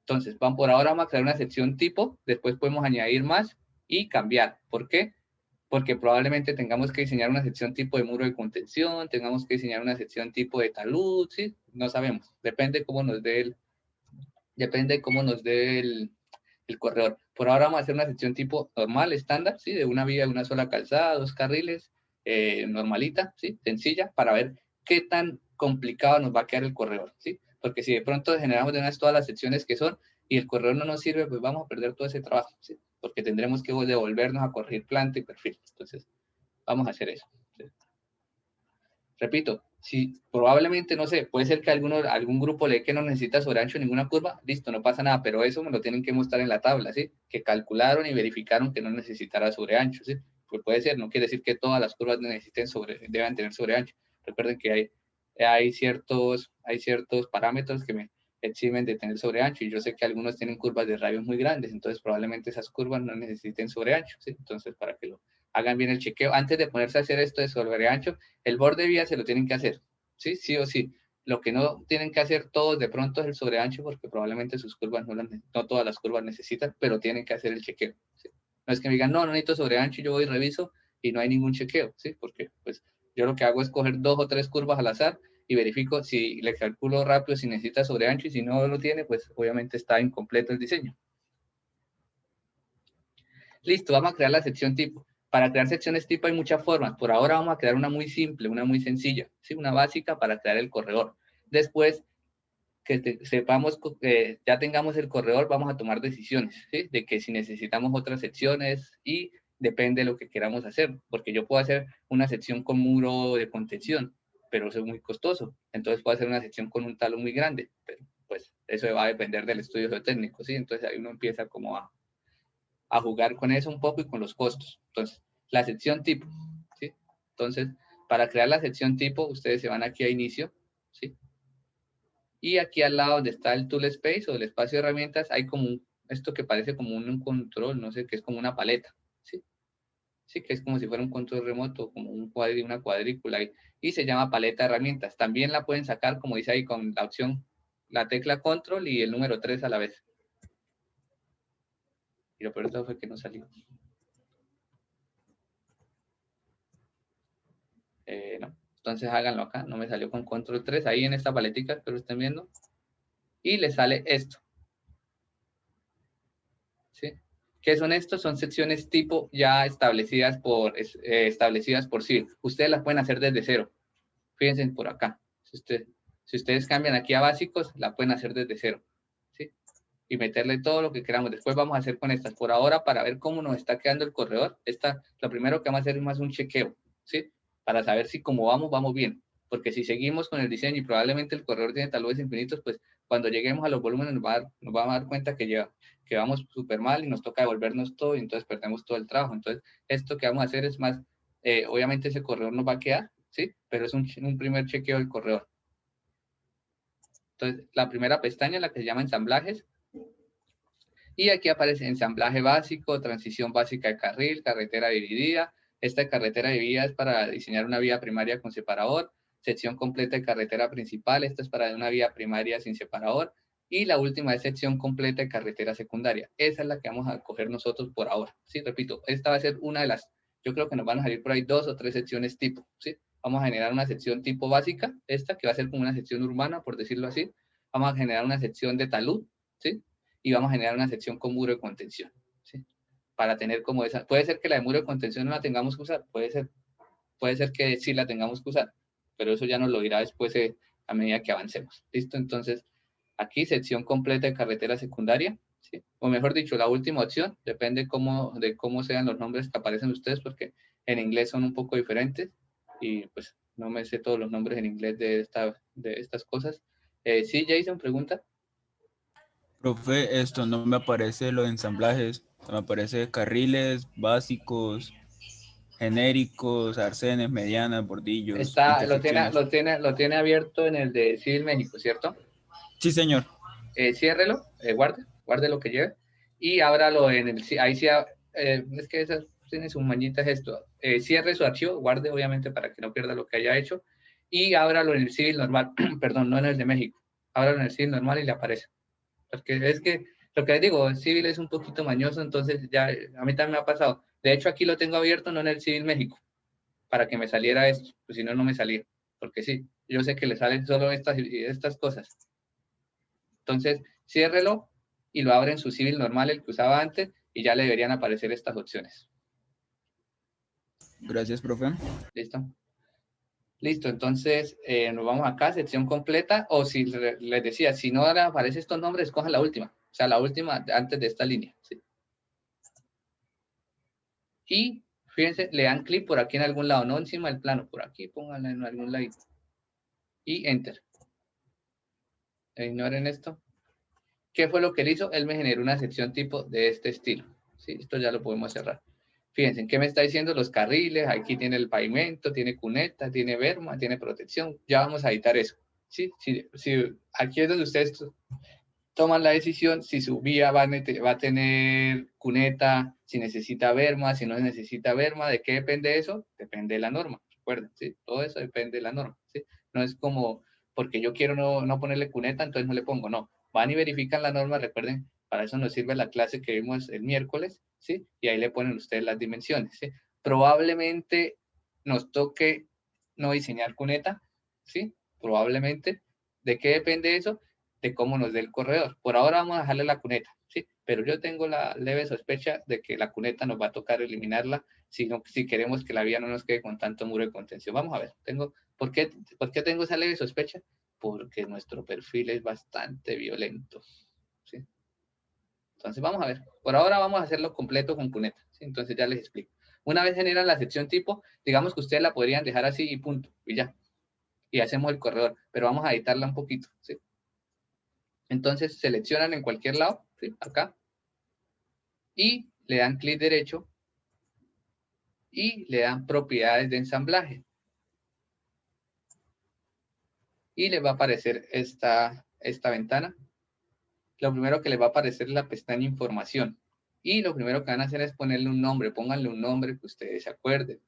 Entonces, por ahora vamos a crear una sección tipo, después podemos añadir más y cambiar. ¿Por qué? Porque probablemente tengamos que diseñar una sección tipo de muro de contención, tengamos que diseñar una sección tipo de talud, ¿sí? No sabemos, depende cómo nos dé el corredor. Por ahora vamos a hacer una sección tipo normal, estándar, ¿sí? De una vía, de una sola calzada, 2 carriles, normalita, ¿sí? Sencilla, para ver qué tan complicado nos va a quedar el corredor, ¿sí? Porque si de pronto generamos de una vez todas las secciones que son y el corredor no nos sirve, pues vamos a perder todo ese trabajo, ¿sí? Porque tendremos que devolvernos a corregir planta y perfil. Entonces, vamos a hacer eso, ¿sí? Repito, si probablemente, no sé, puede ser que algún grupo lee que no necesita sobre ancho ninguna curva, listo, no pasa nada, pero eso me lo tienen que mostrar en la tabla, ¿sí? Que calcularon y verificaron que no necesitara sobre ancho, ¿sí? Pues puede ser, no quiere decir que todas las curvas deban tener sobre ancho. Recuerden que hay ciertos parámetros que me eximen de tener sobre ancho y yo sé que algunos tienen curvas de radios muy grandes, entonces probablemente esas curvas no necesiten sobre ancho, ¿sí? Entonces, para que hagan bien el chequeo. Antes de ponerse a hacer esto de sobre ancho, el borde vía se lo tienen que hacer, ¿sí? Sí o sí. Lo que no tienen que hacer todos de pronto es el sobre ancho, porque probablemente sus curvas no todas las curvas necesitan, pero tienen que hacer el chequeo, ¿sí? No es que me digan, no necesito sobre ancho, yo voy y reviso y no hay ningún chequeo, ¿sí? Porque pues yo lo que hago es coger 2 o 3 curvas al azar y verifico si le calculo rápido si necesita sobre ancho, y si no lo tiene, pues obviamente está incompleto el diseño. Listo, vamos a crear la sección tipo. Para crear secciones tipo hay muchas formas. Por ahora vamos a crear una muy simple, una muy sencilla, ¿sí? Una básica para crear el corredor. Después que sepamos que ya tengamos el corredor, vamos a tomar decisiones, ¿sí? De que si necesitamos otras secciones, y depende de lo que queramos hacer, porque yo puedo hacer una sección con muro de contención, pero eso es muy costoso. Entonces puedo hacer una sección con un talo muy grande, pero pues eso va a depender del estudio geotécnico, ¿sí? Entonces ahí uno empieza como a jugar con eso un poco y con los costos. Entonces, la sección tipo, ¿sí? Entonces, para crear la sección tipo, ustedes se van aquí a inicio, ¿sí? Y aquí al lado donde está el tool space o el espacio de herramientas, hay como esto que parece como un control, no sé, que es como una paleta, ¿sí? Sí, que es como si fuera un control remoto, como una cuadrícula, y se llama paleta de herramientas. También la pueden sacar, como dice ahí, con la opción, la tecla control y el número 3 a la vez. Y lo peor de todo fue que no salió. No. Entonces háganlo acá, no me salió con control 3, ahí en esta paletica que lo estén viendo, y le sale esto, ¿sí? ¿Qué son estos? Son secciones tipo ya establecidas por Civil. Ustedes las pueden hacer desde cero. Fíjense por acá. Si ustedes cambian aquí a básicos, la pueden hacer desde cero, ¿sí? Y meterle todo lo que queramos. Después vamos a hacer con estas. Por ahora, para ver cómo nos está quedando el corredor, lo primero que vamos a hacer es más un chequeo, ¿sí? Para saber si como vamos bien. Porque si seguimos con el diseño y probablemente el corredor tiene taludes infinitos, pues cuando lleguemos a los volúmenes nos vamos a dar cuenta que vamos súper mal y nos toca devolvernos todo, y entonces perdemos todo el trabajo. Entonces, esto que vamos a hacer es más, obviamente ese corredor nos va a quedar, ¿sí? Pero es un primer chequeo del corredor. Entonces, la primera pestaña, la que se llama ensamblajes, y aquí aparece ensamblaje básico, transición básica de carril, carretera dividida. Esta carretera dividida es para diseñar una vía primaria con separador. Sección completa de carretera principal, esta es para una vía primaria sin separador. Y la última es sección completa de carretera secundaria. Esa es la que vamos a coger nosotros por ahora. Sí, repito, esta va a ser una de las, yo creo que nos van a salir por ahí 2 o 3 secciones tipo, ¿sí? Vamos a generar una sección tipo básica, esta que va a ser como una sección urbana, por decirlo así. Vamos a generar una sección de talud, ¿sí? Y vamos a generar una sección con muro de contención, ¿sí? Para tener como esa, puede ser que la de muro de contención no la tengamos que usar, puede ser que sí la tengamos que usar, pero eso ya nos lo dirá después a medida que avancemos. ¿Listo? Entonces, aquí sección completa de carretera secundaria, ¿sí? O mejor dicho, la última opción, depende de cómo sean los nombres que aparecen ustedes, porque en inglés son un poco diferentes, y pues no me sé todos los nombres en inglés de estas cosas. Sí, Jason, pregunta.
Profe, esto no me aparece lo de ensamblajes, me aparece carriles básicos, genéricos, arcenes, medianas, bordillos, intersecciones.
Lo tiene abierto en el de Civil México, ¿cierto?
Sí, señor.
Ciérrelo, guarde lo que lleve, y ábralo en el, ahí sí, es que esas tiene sus mañitas esto, cierre su archivo, guarde obviamente para que no pierda lo que haya hecho, y ábralo en el Civil normal, perdón, no en el de México, ábralo en el Civil normal y le aparece, porque es que, lo que les digo, el Civil es un poquito mañoso, entonces ya, a mí también me ha pasado, de hecho aquí lo tengo abierto, no en el Civil México, para que me saliera esto, pues si no, no me salía, porque sí, yo sé que le salen solo estas cosas. Entonces, ciérrelo y lo abre en su Civil normal, el que usaba antes, y ya le deberían aparecer estas opciones.
Gracias, profe.
¿Listo? Listo, entonces nos vamos acá, sección completa, o si les decía, si no le aparecen estos nombres, cojan la última, o sea, la última antes de esta línea, ¿sí? Y fíjense, le dan clic por aquí en algún lado, no encima del plano, por aquí, pónganla en algún lado. Y Enter. Ignoren esto. ¿Qué fue lo que él hizo? Él me generó una sección tipo de este estilo. ¿Sí? Esto ya lo podemos cerrar. Fíjense, ¿qué me está diciendo? Los carriles, aquí tiene el pavimento, tiene cuneta, tiene berma, tiene protección. Ya vamos a editar eso. ¿Sí? Sí, aquí es donde ustedes toman la decisión si su vía va a tener cuneta, si necesita berma, si no necesita berma. ¿De qué depende eso? Depende de la norma, recuerden, ¿sí? Todo eso depende de la norma, ¿sí? No es como porque yo quiero no ponerle cuneta, entonces no le pongo, no. Van y verifican la norma, recuerden, para eso nos sirve la clase que vimos el miércoles, ¿sí? Y ahí le ponen ustedes las dimensiones, ¿sí? Probablemente nos toque no diseñar cuneta, ¿sí? Probablemente. ¿De qué depende eso? De cómo nos dé el corredor. Por ahora vamos a dejarle la cuneta, ¿sí? Pero yo tengo la leve sospecha de que la cuneta nos va a tocar eliminarla si queremos que la vía no nos quede con tanto muro de contención. Vamos a ver, ¿por qué tengo esa leve sospecha? Porque nuestro perfil es bastante violento, ¿sí? Entonces vamos a ver. Por ahora vamos a hacerlo completo con cuneta, ¿sí? Entonces ya les explico. Una vez generan la sección tipo, digamos que ustedes la podrían dejar así y punto, y ya. Y hacemos el corredor, pero vamos a editarla un poquito, ¿sí? Entonces seleccionan en cualquier lado, ¿sí? Acá, y le dan clic derecho y le dan propiedades de ensamblaje. Y les va a aparecer esta ventana. Lo primero que les va a aparecer es la pestaña información. Y lo primero que van a hacer es ponerle un nombre. Pónganle un nombre que ustedes se acuerden.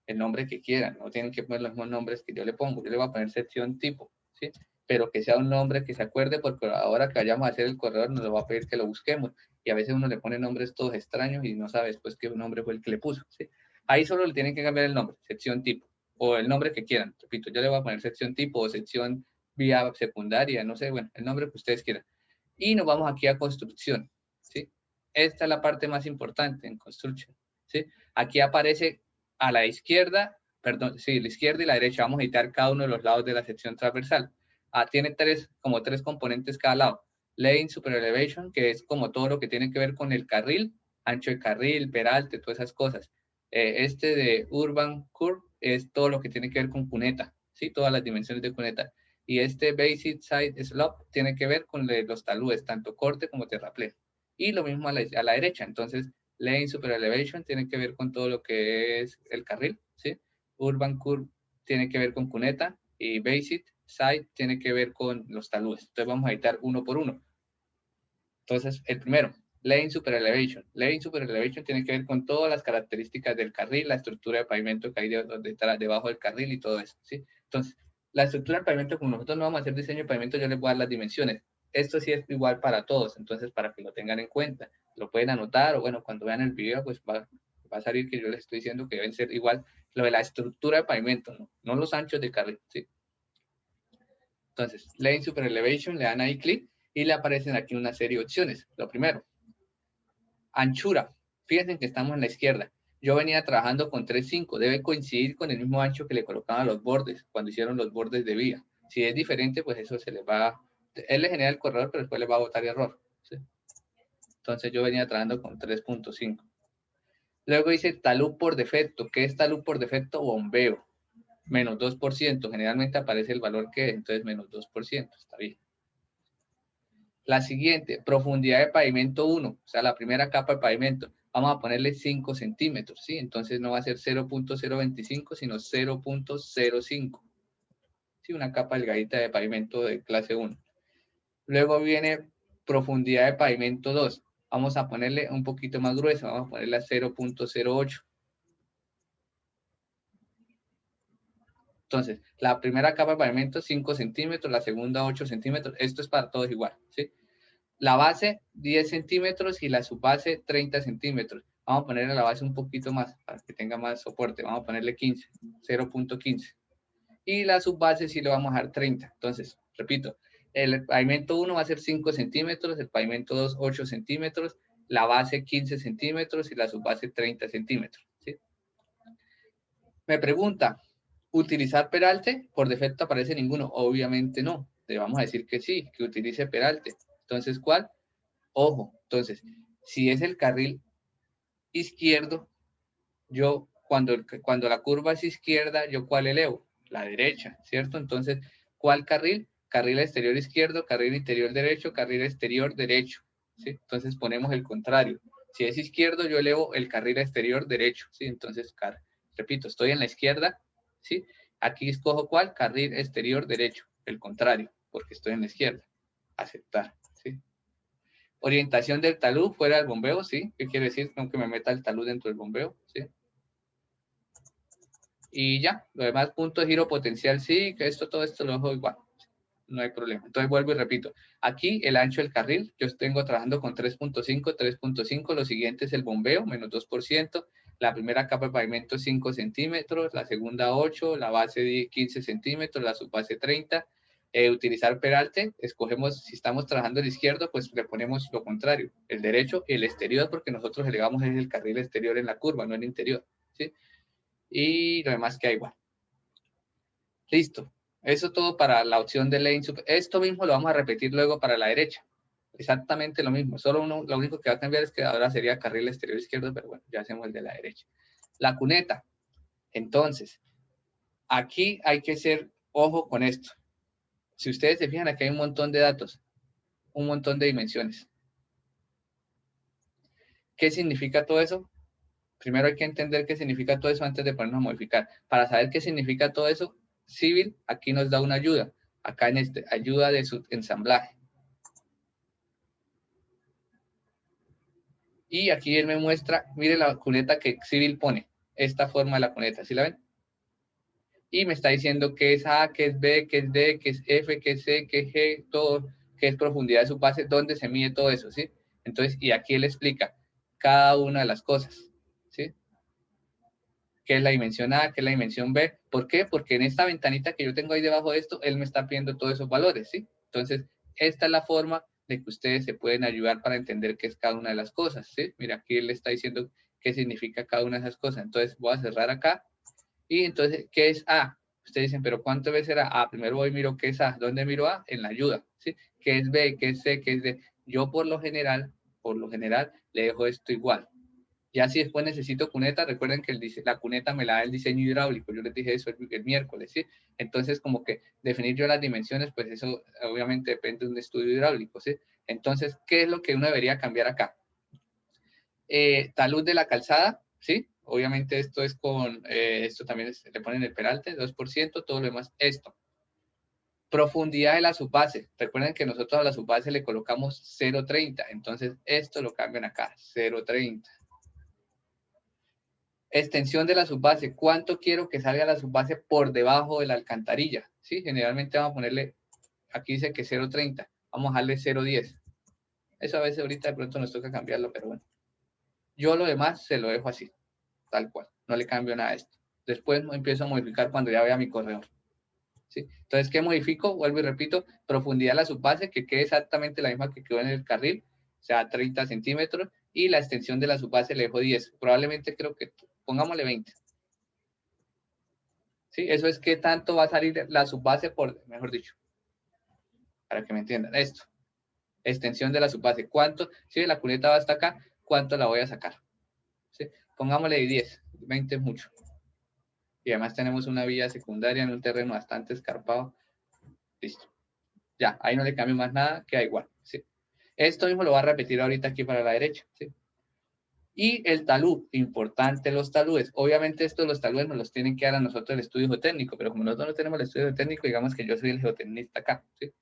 El nombre que quieran. No tienen que poner los mismos nombres que yo le pongo. Yo le voy a poner sección tipo, ¿sí? Pero que sea un nombre que se acuerde, porque ahora que vayamos a hacer el corredor nos lo va a pedir que lo busquemos. Y a veces uno le pone nombres todos extraños y no sabe después qué nombre fue el que le puso, ¿sí? Ahí solo le tienen que cambiar el nombre, sección tipo, o el nombre que quieran. Repito, yo le voy a poner sección tipo o sección vía secundaria, no sé, bueno, el nombre que ustedes quieran. Y nos vamos aquí a construcción, ¿sí? Esta es la parte más importante en construction, ¿sí? Aquí aparece a la izquierda, perdón, sí, la izquierda y la derecha. Vamos a editar cada uno de los lados de la sección transversal. Tiene como tres componentes cada lado. Lane, Super Elevation, que es como todo lo que tiene que ver con el carril, ancho de carril, peralte, todas esas cosas. Este de Urban Curve es todo lo que tiene que ver con cuneta, ¿sí? Todas las dimensiones de cuneta. Y este Basic Side Slope tiene que ver con los talúes, tanto corte como terraplén. Y lo mismo a la derecha. Entonces, Lane Super Elevation tiene que ver con todo lo que es el carril, ¿sí? Urban Curve tiene que ver con cuneta y Basic Side tiene que ver con los talúes. Entonces vamos a editar uno por uno. Entonces, el primero, Lane Super Elevation. Lane Super Elevation tiene que ver con todas las características del carril, la estructura de pavimento que hay debajo del carril y todo eso, ¿sí? Entonces, la estructura del pavimento, como nosotros no vamos a hacer diseño de pavimento, yo les voy a dar las dimensiones. Esto sí es igual para todos, entonces para que lo tengan en cuenta. Lo pueden anotar o bueno, cuando vean el video, pues va a salir que yo les estoy diciendo que deben ser igual lo de la estructura de pavimento, no los anchos de carril, ¿sí? Entonces, Lane Super Elevation, le dan ahí clic y le aparecen aquí una serie de opciones. Lo primero, anchura. Fíjense que estamos en la izquierda. Yo venía trabajando con 3.5. Debe coincidir con el mismo ancho que le colocaban a los bordes cuando hicieron los bordes de vía. Si es diferente, pues eso se les va... Él le genera el corredor, pero después le va a botar error, ¿sí? Entonces yo venía trabajando con 3.5. Luego dice talud por defecto. ¿Qué es talud por defecto? Bombeo. Menos 2%. Generalmente aparece el valor que es, entonces menos 2%. Está bien. La siguiente, profundidad de pavimento 1, o sea, la primera capa de pavimento. Vamos a ponerle 5 centímetros, ¿sí? Entonces no va a ser 0.025, sino 0.05. Sí, una capa delgadita de pavimento de clase 1. Luego viene profundidad de pavimento 2. Vamos a ponerle un poquito más gruesa, vamos a ponerle a 0.08. Entonces, la primera capa de pavimento 5 centímetros, la segunda 8 centímetros. Esto es para todos igual, ¿sí? La base 10 centímetros y la subbase 30 centímetros. Vamos a ponerle la base un poquito más para que tenga más soporte. Vamos a ponerle 15, 0.15. Y la subbase sí le vamos a dar 30. Entonces, repito, el pavimento 1 va a ser 5 centímetros, el pavimento 2 8 centímetros, la base 15 centímetros y la subbase 30 centímetros, ¿sí? Me pregunta, ¿utilizar peralte? Por defecto aparece ninguno. Obviamente no. Le vamos a decir que sí, que utilice peralte. Entonces, ¿cuál? Ojo, entonces, si es el carril izquierdo, yo cuando la curva es izquierda, ¿yo cuál elevo? La derecha, ¿cierto? Entonces, ¿cuál carril? Carril exterior izquierdo, carril interior derecho, carril exterior derecho, ¿sí? Entonces ponemos el contrario. Si es izquierdo, yo elevo el carril exterior derecho, ¿sí? Entonces, repito, estoy en la izquierda, ¿sí? Aquí escojo ¿cuál? Carril exterior derecho, el contrario, porque estoy en la izquierda. Aceptar, ¿sí? Orientación del talud fuera del bombeo, ¿sí? ¿Qué quiere decir? Aunque me meta el talud dentro del bombeo, ¿sí? Y ya, lo demás, punto de giro potencial, sí, que todo esto lo dejo igual. No hay problema. Entonces vuelvo y repito. Aquí el ancho del carril, yo tengo trabajando con 3.5, 3.5. Lo siguiente es el bombeo, menos 2%. La primera capa de pavimento 5 centímetros, la segunda 8, la base 15 centímetros, la subbase 30. Utilizar peralte, escogemos, si estamos trabajando el izquierdo, pues le ponemos lo contrario, el derecho y el exterior, porque nosotros elevamos el carril exterior en la curva, no el interior, ¿sí? Y lo demás queda igual. Listo. Eso todo para la opción de lane. Esto mismo lo vamos a repetir luego para la derecha. Exactamente lo mismo. Solo lo único que va a cambiar es que ahora sería carril exterior izquierdo, pero bueno, ya hacemos el de la derecha. La cuneta. Entonces, aquí hay que ser ojo con esto. Si ustedes se fijan, aquí hay un montón de datos, un montón de dimensiones. ¿Qué significa todo eso? Primero hay que entender qué significa todo eso antes de ponernos a modificar. Para saber qué significa todo eso, Civil aquí nos da una ayuda. Acá en este, ayuda de su ensamblaje. Y aquí él me muestra, mire la cuneta que Civil pone. Esta forma de la cuneta, ¿sí la ven? Y me está diciendo qué es A, qué es B, qué es D, qué es F, qué es C, qué es G, todo, qué es profundidad de su base, dónde se mide todo eso, ¿sí? Entonces, y aquí él explica cada una de las cosas, ¿sí? ¿Qué es la dimensión A? ¿Qué es la dimensión B? ¿Por qué? Porque en esta ventanita que yo tengo ahí debajo de esto, él me está pidiendo todos esos valores, ¿sí? Entonces, esta es la forma de que ustedes se pueden ayudar para entender qué es cada una de las cosas, ¿sí? Mira, aquí él está diciendo qué significa cada una de esas cosas. Entonces, voy a cerrar acá. Y entonces, ¿qué es A? Ustedes dicen, ¿pero cuánto debe ser A? Primero voy y miro qué es A. ¿Dónde miro A? En la ayuda, ¿sí? ¿Qué es B? ¿Qué es C? ¿Qué es D? Yo, por lo general, le dejo esto igual. Ya si después necesito cuneta, recuerden que la cuneta me la da el diseño hidráulico. Yo les dije eso el miércoles, ¿sí? Entonces, como que definir yo las dimensiones, pues eso obviamente depende de un estudio hidráulico, ¿sí? Entonces, ¿qué es lo que uno debería cambiar acá? Talud de la calzada, ¿sí? Obviamente esto es con, esto también le ponen el peralte, 2%, todo lo demás, esto. Profundidad de la subbase. Recuerden que nosotros a la subbase le colocamos 0.30, entonces esto lo cambian acá, 0.30. Extensión de la subbase. ¿Cuánto quiero que salga la subbase por debajo de la alcantarilla? ¿Sí? Generalmente vamos a ponerle, aquí dice que 0.30. Vamos a dejarle 0.10. Eso a veces ahorita de pronto nos toca cambiarlo, pero bueno. Yo lo demás se lo dejo así, tal cual. No le cambio nada a esto. Después empiezo a modificar cuando ya vea mi corredor. ¿Sí? Entonces, ¿qué modifico? Vuelvo y repito, profundidad de la subbase, que quede exactamente la misma que quedó en el carril, o sea, 30 centímetros, y la extensión de la subbase le dejo 10. Probablemente creo que, pongámosle 20. ¿Sí? Eso es qué tanto va a salir la subbase por, mejor dicho, para que me entiendan. Esto, extensión de la subbase. ¿Cuánto? Si la cuneta va hasta acá, ¿cuánto la voy a sacar? ¿Sí? Pongámosle 10, 20 es mucho. Y además tenemos una vía secundaria en un terreno bastante escarpado. Listo. Ya, ahí no le cambio más nada, queda igual. ¿Sí? Esto mismo lo voy a repetir ahorita aquí para la derecha. ¿Sí? Y el talud, importante los taludes. Obviamente los taludes nos los tienen que dar a nosotros el estudio geotécnico, pero como nosotros no tenemos el estudio geotécnico, digamos que yo soy el geotecnista acá. ¿Sí?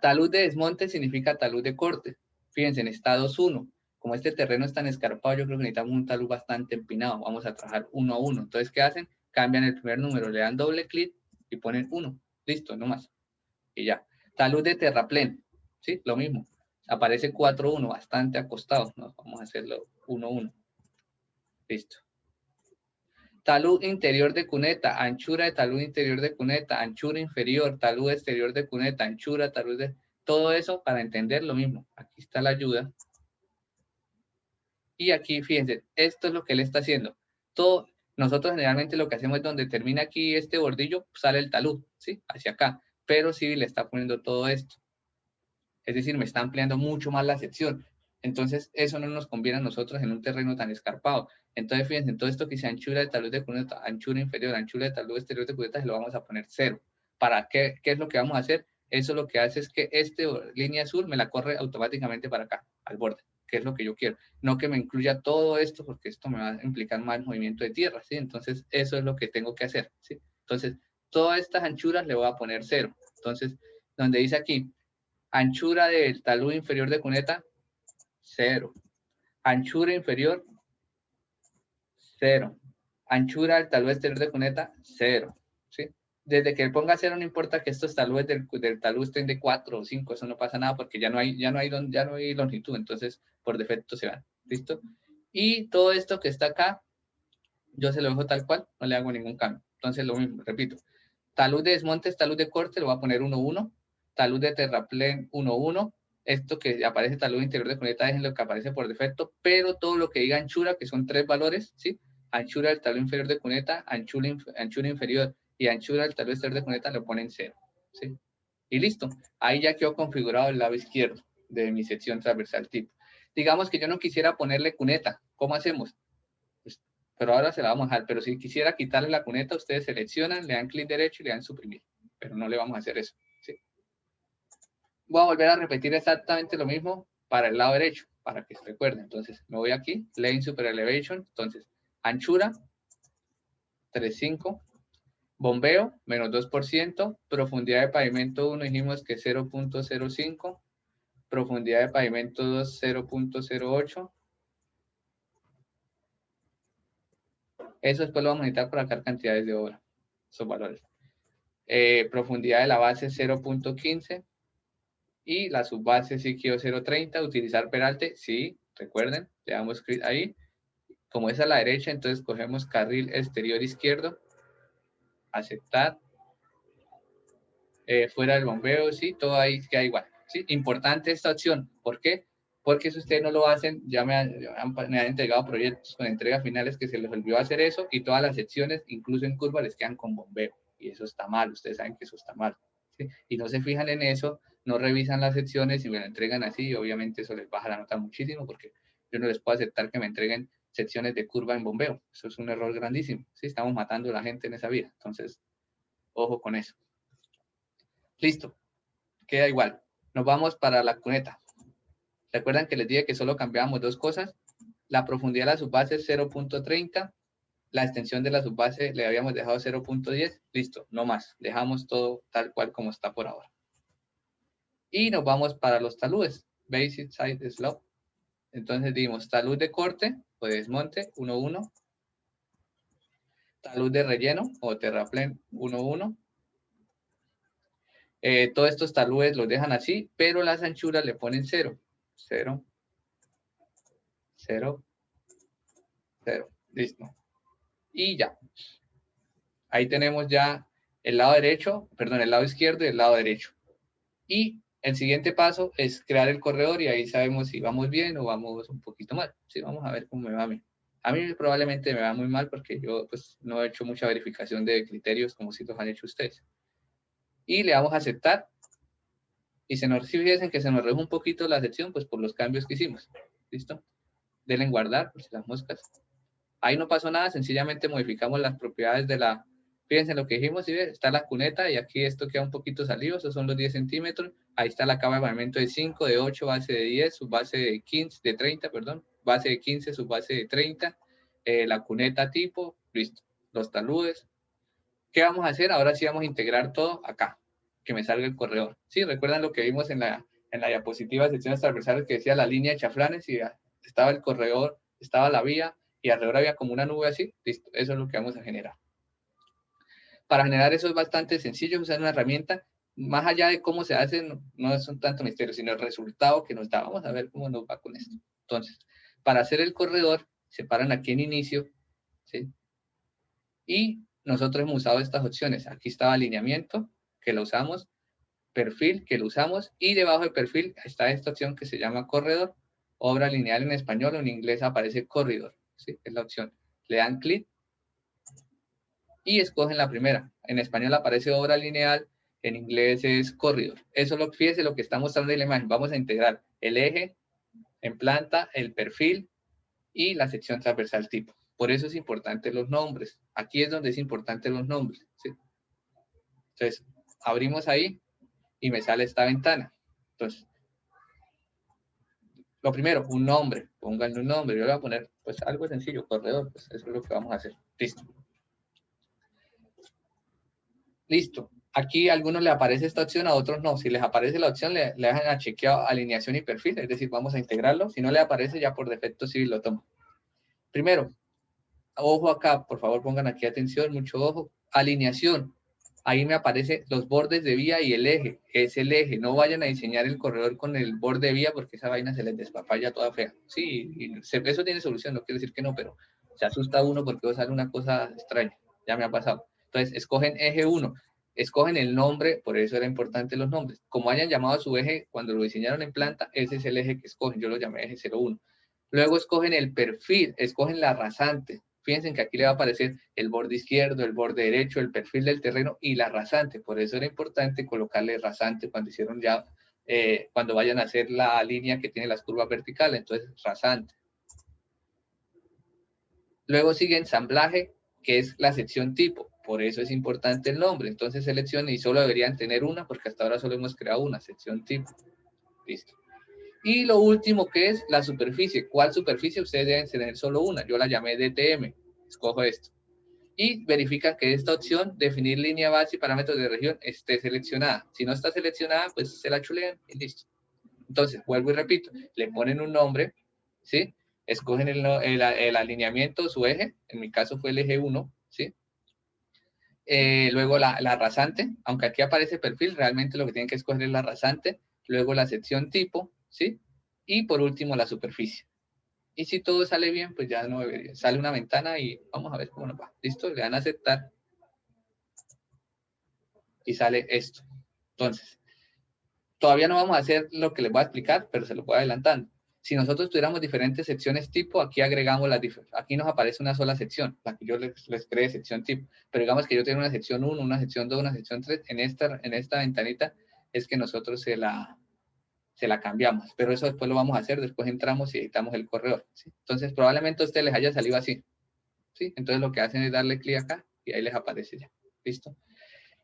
Talud de desmonte significa talud de corte. Fíjense, en estados 1. Como este terreno es tan escarpado, yo creo que necesitamos un talud bastante empinado. Vamos a trabajar 1 a 1. Entonces, ¿qué hacen? Cambian el primer número, le dan doble clic y ponen 1. Listo, no más. Y ya. Talud de terraplén. ¿Sí? Lo mismo. Aparece 4-1, bastante acostado. ¿No? Vamos a hacerlo 1-1. Listo. Talud interior de cuneta, anchura de talud interior de cuneta, anchura inferior, talud exterior de cuneta, anchura, talud de... Todo eso para entender lo mismo. Aquí está la ayuda. Y aquí, fíjense, esto es lo que él está haciendo. Todo, nosotros generalmente lo que hacemos es donde termina aquí este bordillo, sale el talud, ¿sí? Hacia acá. Pero sí le está poniendo todo esto. Es decir, me está ampliando mucho más la sección. Entonces, eso no nos conviene a nosotros en un terreno tan escarpado. Entonces, fíjense, en todo esto que dice anchura de talud de cuneta, anchura inferior, anchura de talud exterior de cuneta, se lo vamos a poner 0. ¿Para qué? ¿Qué es lo que vamos a hacer? Eso lo que hace es que esta línea azul me la corre automáticamente para acá, al borde, que es lo que yo quiero. No que me incluya todo esto, porque esto me va a implicar más movimiento de tierra, ¿sí? Entonces, eso es lo que tengo que hacer, ¿sí? Entonces, todas estas anchuras le voy a poner 0. Entonces, donde dice aquí, Anchura del talud inferior de cuneta, 0. Anchura inferior, 0. Anchura del talud exterior de cuneta, 0. ¿Sí? Desde que él ponga 0 no importa que estos taludes del talud estén de 4 o 5, eso no pasa nada porque ya no hay longitud, entonces por defecto se van. ¿Listo? Y todo esto que está acá, yo se lo dejo tal cual, no le hago ningún cambio. Entonces lo mismo, repito. Talud de desmonte, talud de corte, lo voy a poner 1-1. Talud de terraplén, 1-1. Esto que aparece talud interior de cuneta, dejen lo que aparece por defecto, pero todo lo que diga anchura, que son 3 valores, ¿sí? Anchura del talud inferior de cuneta, anchura inferior y anchura del talud exterior de cuneta, lo ponen 0, ¿sí? Y listo. Ahí ya quedó configurado el lado izquierdo de mi sección transversal tipo. Digamos que yo no quisiera ponerle cuneta. ¿Cómo hacemos? Pues, pero ahora se la vamos a dejar. Pero si quisiera quitarle la cuneta, ustedes seleccionan, le dan clic derecho y le dan suprimir. Pero no le vamos a hacer eso, ¿sí? Voy a volver a repetir exactamente lo mismo para el lado derecho, para que se recuerden. Entonces, me voy aquí, Lane Super Elevation. Entonces, anchura, 3.5. Bombeo, menos 2%. Profundidad de pavimento 1, dijimos que 0.05. Profundidad de pavimento 2, 0.08. Eso después lo vamos a necesitar para sacar cantidades de obra, esos valores. Profundidad de la base 0.15. Y la subbase sí quedó 0.30. Utilizar peralte, sí, recuerden, le damos clic ahí. Como es a la derecha, entonces cogemos carril exterior izquierdo. Aceptar. Fuera del bombeo, sí, todo ahí queda igual. ¿Sí? Importante esta opción. ¿Por qué? Porque si ustedes no lo hacen, ya me han entregado proyectos con entregas finales que se les olvidó hacer eso y todas las secciones, incluso en curva, les quedan con bombeo. Y eso está mal, ustedes saben que eso está mal. ¿Sí? Y no se fijan en eso, no revisan las secciones y me lo entregan así y obviamente eso les baja la nota muchísimo porque yo no les puedo aceptar que me entreguen secciones de curva en bombeo. Eso es un error grandísimo. ¿Sí? Estamos matando a la gente en esa vida. Entonces, ojo con eso. Listo. Queda igual. Nos vamos para la cuneta. ¿Recuerdan que les dije que solo cambiábamos 2 cosas? La profundidad de la subbase es 0.30. La extensión de la subbase le habíamos dejado 0.10. Listo, no más. Dejamos todo tal cual como está por ahora. Y nos vamos para los taludes. Basic Side Slope. Entonces dimos talud de corte o de desmonte 1.1. Talud de relleno o terraplén 1.1. Todos estos taludes los dejan así, pero las anchuras le ponen 0. 0. 0. 0. Listo. Y ya. Ahí tenemos ya el lado derecho, perdón, el lado izquierdo y el lado derecho. Y el siguiente paso es crear el corredor y ahí sabemos si vamos bien o vamos un poquito mal. Sí, vamos a ver cómo me va a mí. A mí probablemente me va muy mal porque yo pues no he hecho mucha verificación de criterios como si los han hecho ustedes. Y le damos a aceptar. Y si fíjense que se nos redujo un poquito la sección, pues por los cambios que hicimos. ¿Listo? Denle en guardar, por si las moscas. Ahí no pasó nada, sencillamente modificamos las propiedades de la... Fíjense lo que dijimos, ¿sí? Está la cuneta y aquí esto queda un poquito salido, esos son los 10 centímetros. Ahí está la cava de pavimento de 5, de 8, base de 10, subbase de 15, de 30, perdón. Base de 15, subbase de 30. La cuneta tipo, listo. Los taludes. ¿Qué vamos a hacer? Ahora sí vamos a integrar todo acá, que me salga el corredor. Sí, recuerdan lo que vimos en la diapositiva de secciones transversales que decía la línea de chaflanes y estaba el corredor, estaba la vía y alrededor había como una nube así. Listo, eso es lo que vamos a generar. Para generar eso es bastante sencillo, usar una herramienta. Más allá de cómo se hace, no es un tanto misterio, sino el resultado que nos da. Vamos a ver cómo nos va con esto. Entonces, para hacer el corredor, se paran aquí en inicio, ¿sí? Y nosotros hemos usado estas opciones. Aquí estaba alineamiento, que lo usamos, perfil, que lo usamos, y debajo del perfil está esta opción que se llama corredor, obra lineal en español o en inglés aparece corredor, ¿sí? Es la opción. Le dan clic y escogen la primera. En español aparece obra lineal, en inglés es corredor. Eso lo fíjese lo que está mostrando en la imagen. Vamos a integrar el eje en planta, el perfil y la sección transversal tipo. Por eso es importante los nombres. Aquí es donde es importante los nombres, ¿sí? Entonces, abrimos ahí y me sale esta ventana. Entonces, lo primero, un nombre. Pónganle un nombre. Yo le voy a poner, pues, algo sencillo, corredor. Pues eso es lo que vamos a hacer. Listo. Listo. Aquí a algunos les aparece esta opción, a otros no. Si les aparece la opción, le dejan a chequeado alineación y perfil, es decir, vamos a integrarlo. Si no le aparece, ya por defecto sí lo tomo. Primero, ojo acá, por favor pongan aquí atención, mucho ojo. Alineación. Ahí me aparecen los bordes de vía y el eje. Es el eje. No vayan a diseñar el corredor con el borde de vía porque esa vaina se les despapalla toda fea. Sí, eso tiene solución, no quiere decir que no, pero se asusta uno porque sale una cosa extraña. Ya me ha pasado. Entonces, escogen eje 1. Escogen el nombre, por eso era importante los nombres. Como hayan llamado a su eje cuando lo diseñaron en planta, ese es el eje que escogen. Yo lo llamé eje 01. Luego escogen el perfil, escogen la rasante. Fíjense que aquí le va a aparecer el borde izquierdo, el borde derecho, el perfil del terreno y la rasante. Por eso era importante colocarle rasante cuando hicieron ya, cuando vayan a hacer la línea que tiene las curvas verticales. Entonces, rasante. Luego sigue ensamblaje, que es la sección tipo. Por eso es importante el nombre. Entonces seleccione y solo deberían tener una, porque hasta ahora solo hemos creado una sección tipo. Listo. Y lo último que es la superficie. ¿Cuál superficie? Ustedes deben tener solo una. Yo la llamé DTM. Escojo esto. Y verifican que esta opción, definir línea base y parámetros de región, esté seleccionada. Si no está seleccionada, pues se la chulean y listo. Entonces, vuelvo y repito. Le ponen un nombre, ¿sí? Escogen el alineamiento, su eje. En mi caso fue el eje 1, ¿sí? Luego la rasante. Aunque aquí aparece perfil, realmente lo que tienen que escoger es la rasante. Luego la sección tipo, ¿sí? Y por último la superficie. Y si todo sale bien, pues ya no debería. Sale una ventana y vamos a ver cómo nos va. ¿Listo? Le dan a aceptar. Y sale esto. Entonces, todavía no vamos a hacer lo que les voy a explicar, pero se lo voy adelantando. Si nosotros tuviéramos diferentes secciones tipo, aquí agregamos aquí nos aparece una sola sección, la que yo les creé sección tipo. Pero digamos que yo tengo una sección 1, una sección 2, una sección 3. En esta ventanita es que nosotros se la cambiamos. Pero eso después lo vamos a hacer, después entramos y editamos el corredor, ¿sí? Entonces, probablemente a ustedes les haya salido así, ¿sí? Entonces, lo que hacen es darle clic acá y ahí les aparece ya. ¿Listo?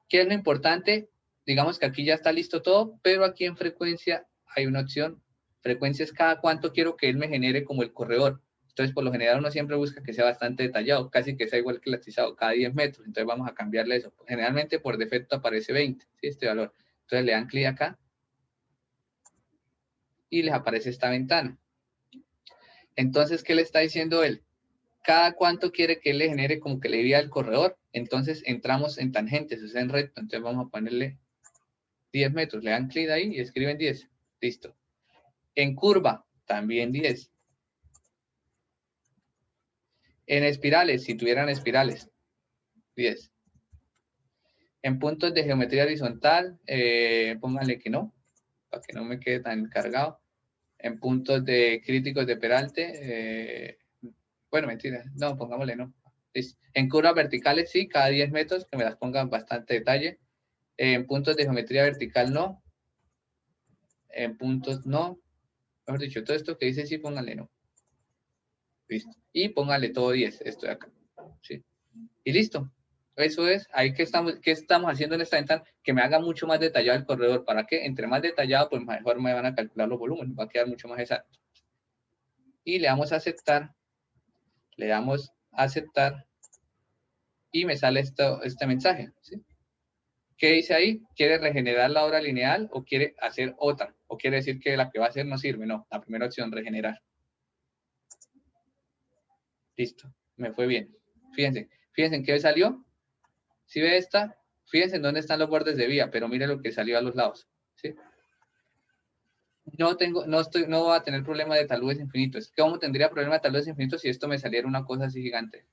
¿Qué es lo importante? Digamos que aquí ya está listo todo, pero aquí en frecuencia hay una opción. Frecuencia es cada cuánto quiero que él me genere como el corredor. Entonces, por lo general, uno siempre busca que sea bastante detallado, casi que sea igual que el atizado, cada 10 metros. Entonces, vamos a cambiarle eso. Generalmente, por defecto, aparece 20, ¿sí? Este valor. Entonces, le dan clic acá y les aparece esta ventana. Entonces, ¿qué le está diciendo él? Cada cuánto quiere que él le genere como que le diga el corredor. Entonces, entramos en tangentes, o sea, en recto. Entonces, vamos a ponerle 10 metros. Le dan clic ahí y escriben 10. Listo. En curva, también 10. En espirales, si tuvieran espirales, 10. En puntos de geometría horizontal, pónganle que no, para que no me quede tan cargado. En puntos de críticos de peralte, bueno, mentira, no, pongámosle no. Listo. En curvas verticales, sí, cada 10 metros, que me las pongan bastante detalle. En puntos de geometría vertical, no. En puntos, no. Mejor dicho, todo esto que dice sí, pónganle no. Listo. Y póngale todo 10, esto de acá. ¿Sí? Y listo. Eso es. Ahí que estamos haciendo en esta ventana, que me haga mucho más detallado el corredor. ¿Para qué? Entre más detallado, pues mejor me van a calcular los volúmenes. Va a quedar mucho más exacto. Y le damos a aceptar. Le damos a aceptar. Y me sale este mensaje. ¿Sí? ¿Qué dice ahí? ¿Quiere regenerar la obra lineal o quiere hacer otra? ¿O quiere decir que la que va a hacer no sirve? No. La primera opción, regenerar. Listo. Me fue bien. Fíjense. Fíjense en qué salió. Si ve esta, fíjense en dónde están los bordes de vía, pero mire lo que salió a los lados. ¿Sí? No voy a tener problema de taludes infinitos. ¿Cómo tendría problema de taludes infinitos si esto me saliera una cosa así gigante?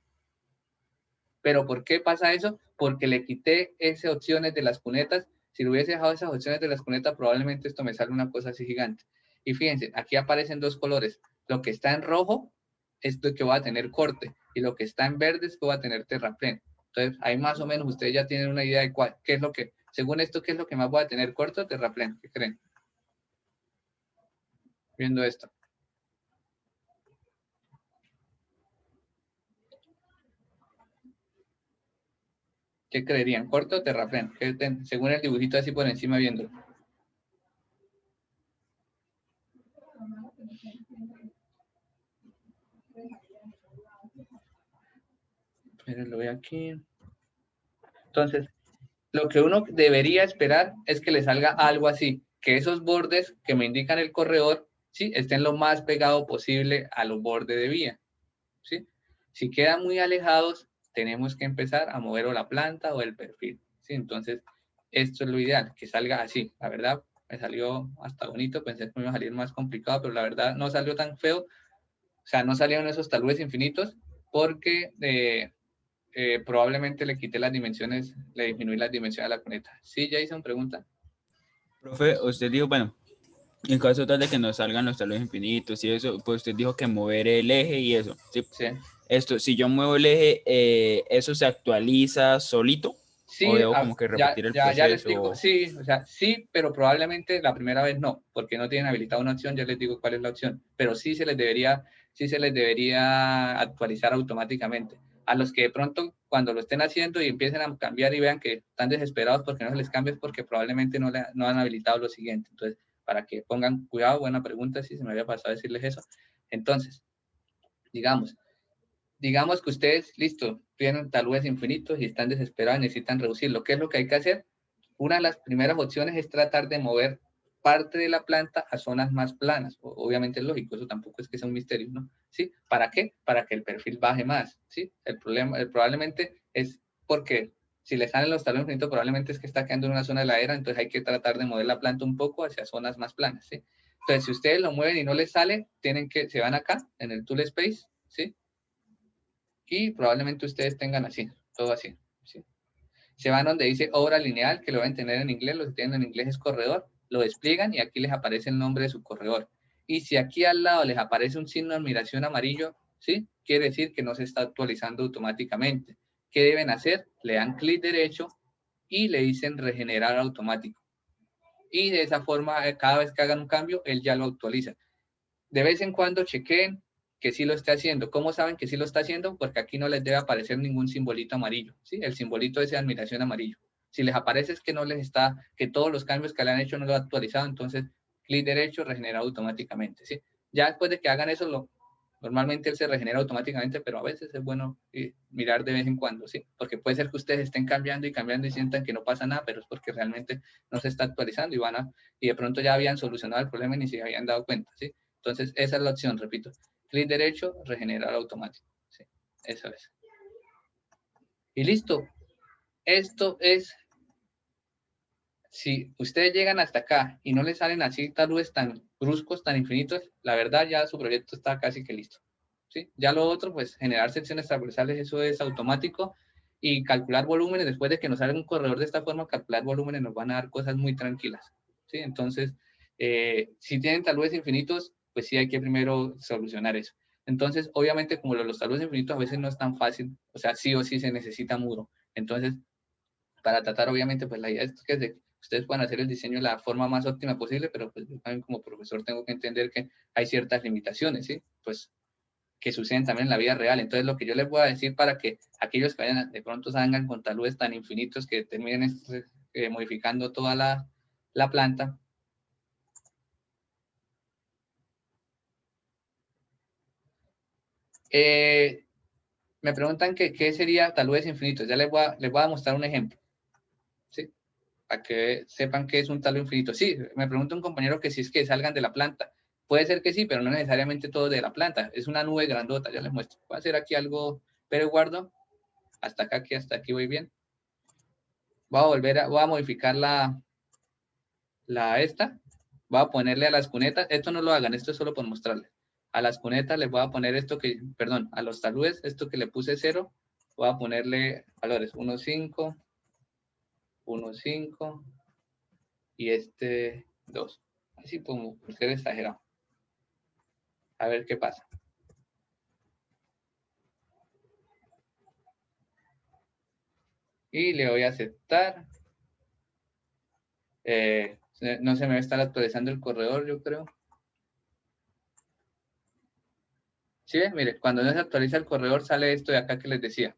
¿Pero por qué pasa eso? Porque le quité esas opciones de las cunetas. Si le hubiese dejado esas opciones de las cunetas, probablemente esto me sale una cosa así gigante. Y fíjense, aquí aparecen dos colores. Lo que está en rojo es lo que va a tener corte. Y lo que está en verde es que va a tener terraplén. Entonces, ahí más o menos ustedes ya tienen una idea de qué es lo que, según esto, qué es lo que más voy a tener corto o terraplén. ¿Qué creen? Viendo esto. ¿Qué creerían? ¿Corto o terraplén? Según el dibujito así por encima viéndolo. Miren, lo veo aquí. Entonces, lo que uno debería esperar es que le salga algo así, que esos bordes que me indican el corredor, ¿sí?, estén lo más pegado posible a los bordes de vía, ¿sí? Si quedan muy alejados, tenemos que empezar a mover o la planta o el perfil, ¿sí? Entonces, esto es lo ideal, que salga así. La verdad, me salió hasta bonito, pensé que me iba a salir más complicado, pero la verdad no salió tan feo. O sea, no salieron esos taludes infinitos porque probablemente le quité las dimensiones, le disminuí las dimensiones a la cuneta. Sí, Jason, pregunta.
Profe, usted dijo, bueno, en caso tal de que nos salgan los taludes infinitos y eso, pues usted dijo que mover el eje y eso, ¿sí?
Sí.
Esto, si yo muevo el eje, ¿eso se actualiza solito?
Sí,
¿O debo como que repetir el proceso?
ya les explico. Sí, o sea, sí, pero probablemente la primera vez no, porque no tienen habilitada una opción, ya les digo cuál es la opción, pero sí se les debería actualizar automáticamente. A los que de pronto cuando lo estén haciendo y empiecen a cambiar y vean que están desesperados porque no se les cambia, es porque probablemente no han habilitado lo siguiente. Entonces, para que pongan cuidado, buena pregunta, si se me había pasado a decirles eso. Entonces, digamos que ustedes, listo, tienen taludes infinitos y están desesperados y necesitan reducirlo. ¿Qué es lo que hay que hacer? Una de las primeras opciones es tratar de mover parte de la planta a zonas más planas. Obviamente es lógico, eso tampoco es que sea un misterio, ¿no? ¿Sí? ¿Para qué? Para que el perfil baje más, ¿sí? El problema probablemente es porque si le salen los taludes infinitos, probablemente es que está quedando en una zona heladera, entonces hay que tratar de mover la planta un poco hacia zonas más planas, ¿sí? Entonces, si ustedes lo mueven y no les sale, se van acá, en el Tool Space, ¿sí? Y probablemente ustedes tengan así, todo así, ¿sí? Se van donde dice obra lineal, que lo van a tener en inglés, lo que tienen en inglés es corredor, lo despliegan y aquí les aparece el nombre de su corredor. Y si aquí al lado les aparece un signo de admiración amarillo, ¿sí?, quiere decir que no se está actualizando automáticamente. ¿Qué deben hacer? Le dan clic derecho y le dicen regenerar automático. Y de esa forma, cada vez que hagan un cambio, él ya lo actualiza. De vez en cuando chequeen que sí lo esté haciendo. ¿Cómo saben que sí lo está haciendo? Porque aquí no les debe aparecer ningún simbolito amarillo, ¿sí? El simbolito ese de admiración amarillo. Si les aparece es que no les está, que todos los cambios que le han hecho no lo ha actualizado, entonces clic derecho, regenera automáticamente, ¿sí? Ya después de que hagan eso, normalmente él se regenera automáticamente, pero a veces es bueno mirar de vez en cuando, ¿sí? Porque puede ser que ustedes estén cambiando y sientan que no pasa nada, pero es porque realmente no se está actualizando y de pronto ya habían solucionado el problema y ni se habían dado cuenta, ¿sí? Entonces, esa es la opción, repito. Clic derecho, regenerar automático. Sí, eso es. Y listo. Esto es, si ustedes llegan hasta acá y no les salen así taludes tan bruscos, tan infinitos, la verdad ya su proyecto está casi que listo. ¿Sí? Ya lo otro, pues generar secciones transversales, eso es automático. Y calcular volúmenes, después de que nos salga un corredor de esta forma, calcular volúmenes nos van a dar cosas muy tranquilas. ¿Sí? Entonces, si tienen taludes infinitos, pues sí hay que primero solucionar eso. Entonces, obviamente, como los taludes infinitos a veces no es tan fácil, o sea, sí o sí se necesita muro. Entonces, para tratar, obviamente, pues la idea es que ustedes puedan hacer el diseño de la forma más óptima posible, pero pues yo también como profesor tengo que entender que hay ciertas limitaciones, ¿sí? Pues que suceden también en la vida real. Entonces, lo que yo les voy a decir para que aquellos que vayan de pronto salgan con taludes tan infinitos que terminen modificando toda la planta, me preguntan que qué sería taludes infinitos. Ya les voy a mostrar un ejemplo, ¿sí? Para que sepan qué es un talud infinito. Sí, me pregunta un compañero que si es que salgan de la planta. Puede ser que sí, pero no necesariamente todo de la planta. Es una nube grandota, ya les muestro. Voy a hacer aquí algo, pero guardo. Hasta aquí voy bien. Voy a modificar esta. Voy a ponerle a las cunetas. Esto no lo hagan, esto es solo por mostrarles. A las cunetas les voy a poner a los taludes, esto que le puse 0, voy a ponerle valores 1.5, 1.5 y 2. Así como por ser exagerado. A ver qué pasa. Y le voy a aceptar. No se me va a estar actualizando el corredor, yo creo. ¿Sí ven? Mire, cuando no se actualiza el corredor sale esto de acá que les decía.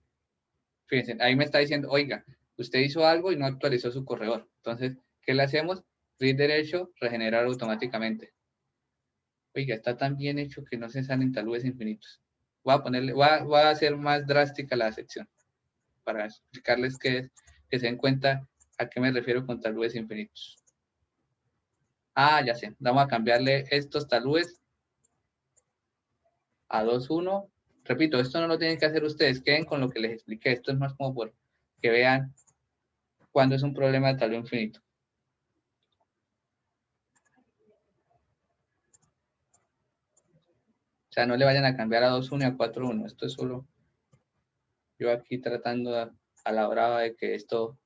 Fíjense, ahí me está diciendo, oiga, usted hizo algo y no actualizó su corredor. Entonces, ¿qué le hacemos? Clic derecho, regenerar automáticamente. Oiga, está tan bien hecho que no se salen taludes infinitos. Voy a hacer más drástica la sección para explicarles que se den cuenta ¿A qué me refiero con taludes infinitos? Ah, ya sé. Vamos a cambiarle estos taludes a 2,1. Repito, esto no lo tienen que hacer ustedes. Queden con lo que les expliqué. Esto es más como por que vean cuando es un problema de talud infinito. O sea, no le vayan a cambiar a 2,1 y a 4,1. Esto es solo yo aquí tratando a la brava de que esto...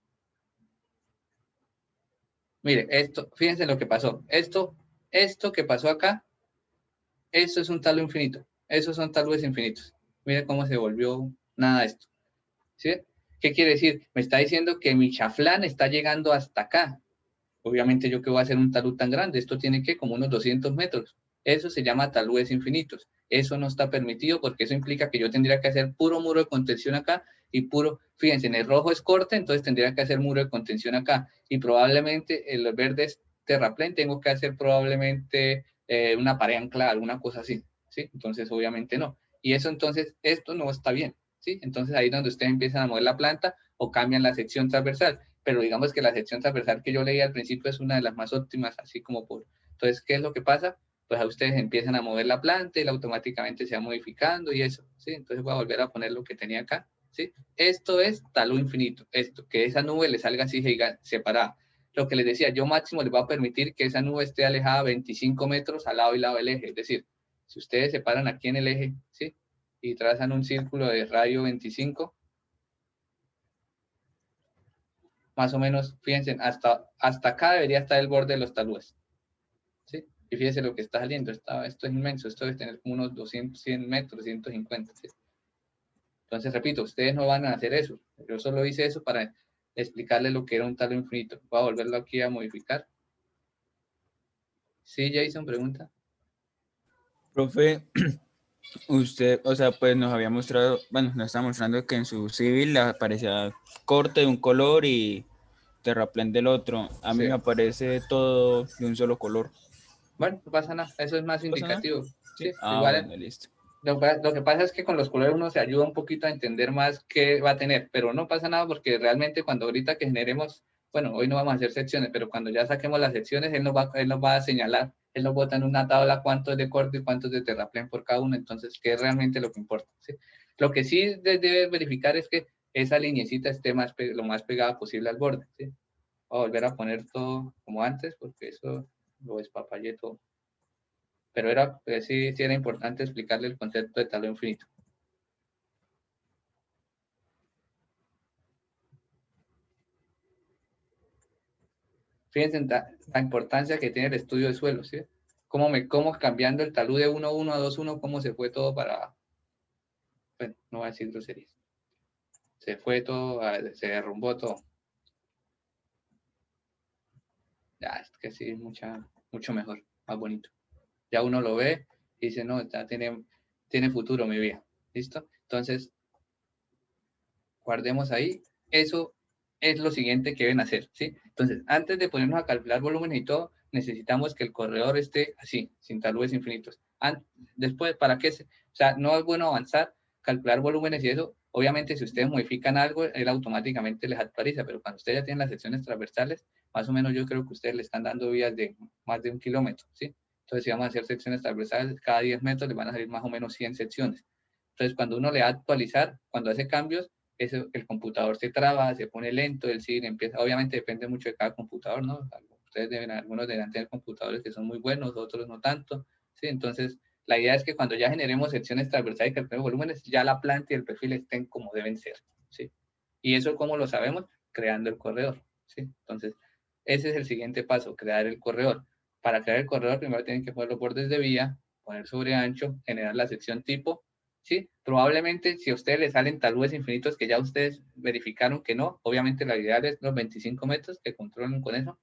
Mire, esto, fíjense lo que pasó. Esto que pasó acá, esto es un talud infinito. Esos son taludes infinitos. Miren cómo se volvió nada esto. ¿Sí? ¿Qué quiere decir? Me está diciendo que mi chaflán está llegando hasta acá. Obviamente yo que voy a hacer un talud tan grande, esto tiene que como unos 200 metros. Eso se llama taludes infinitos. Eso no está permitido porque eso implica que yo tendría que hacer puro muro de contención acá y puro, fíjense, en el rojo es corte, entonces tendría que hacer muro de contención acá. Y probablemente en los verdes terraplén tengo que hacer probablemente una pared anclada, alguna cosa así. ¿Sí? Entonces obviamente no. Y eso entonces, esto no está bien. ¿Sí? Entonces ahí es donde ustedes empiezan a mover la planta o cambian la sección transversal. Pero digamos que la sección transversal que yo leí al principio es una de las más óptimas, así como por... Entonces, ¿qué es lo que pasa? Pues a ustedes empiezan a mover la planta y automáticamente se va modificando y eso, ¿sí? Entonces voy a volver a poner lo que tenía acá, ¿sí? Esto es talud infinito, esto, que esa nube le salga así separada. Lo que les decía, yo máximo les va a permitir que esa nube esté alejada 25 metros al lado y lado del eje, es decir, si ustedes se paran aquí en el eje, ¿sí? Y trazan un círculo de radio 25, más o menos, fíjense, hasta acá debería estar el borde de los taludes, ¿sí? Y fíjense lo que está saliendo, esto es inmenso, esto debe tener como unos 200, 100 metros, 150, ¿sí? Entonces, repito, ustedes no van a hacer eso, yo solo hice eso para explicarles lo que era un talud infinito. Voy a volverlo aquí a modificar. Sí, Jason, pregunta.
Profe, usted, o sea, pues nos había mostrado, bueno, nos está mostrando que en su civil le aparecía corte de un color y terraplén del otro. A mí
Sí.
me aparece todo de un solo color.
Bueno, no pasa nada, eso es más indicativo.
¿Sí?
Sí,
Ah,
igual.
bueno, listo.
Lo que pasa es que con los colores uno se ayuda un poquito a entender más qué va a tener, pero no pasa nada porque realmente cuando ahorita que generemos, bueno, hoy no vamos a hacer secciones, pero cuando ya saquemos las secciones, él nos va a señalar, él nos bota en una tabla cuánto es de corte y cuánto es de terraplén por cada uno, entonces, ¿qué es realmente lo que importa? ¿Sí? Lo que sí debe verificar es que esa lineecita esté lo más pegada posible al borde, ¿sí? Voy a volver a poner todo como antes porque eso lo despapallé todo. Pero sí era importante explicarle el concepto de talud infinito. Fíjense la importancia que tiene el estudio de suelo, ¿sí? Cómo cambiando el talud de 1,1 a 2,1, cómo se fue todo para... Bueno, no voy a decir groserías. Se fue todo, se derrumbó todo. Ya, es que sí, mucho mejor, más bonito. Ya uno lo ve y dice, no, tiene futuro mi vida. ¿Listo? Entonces, guardemos ahí. Eso es lo siguiente que deben hacer, ¿sí? Entonces, antes de ponernos a calcular volúmenes y todo, necesitamos que el corredor esté así, sin taludes infinitos. Después, ¿para qué? O sea, no es bueno avanzar, calcular volúmenes y eso. Obviamente, si ustedes modifican algo, él automáticamente les actualiza, pero cuando ustedes ya tienen las secciones transversales, más o menos yo creo que ustedes le están dando vías de más de 1 kilómetro, ¿sí? Entonces, si vamos a hacer secciones transversales, cada 10 metros les van a salir más o menos 100 secciones. Entonces, cuando uno le va a actualizar, cuando hace cambios, el computador se traba, se pone lento, el cine empieza, obviamente depende mucho de cada computador, ¿no? Algunos deberán tener computadores que son muy buenos, otros no tanto, ¿sí? Entonces, la idea es que cuando ya generemos secciones transversales y calculemos volúmenes, ya la planta y el perfil estén como deben ser, ¿sí? Y eso, ¿cómo lo sabemos? Creando el corredor, ¿sí? Entonces, ese es el siguiente paso, crear el corredor. Para crear el corredor, primero tienen que poner los bordes de vía, poner sobre ancho, generar la sección tipo, ¿sí? Probablemente si a ustedes les salen taludes infinitos que ya ustedes verificaron que no, obviamente la ideal es los 25 metros, que controlen con eso.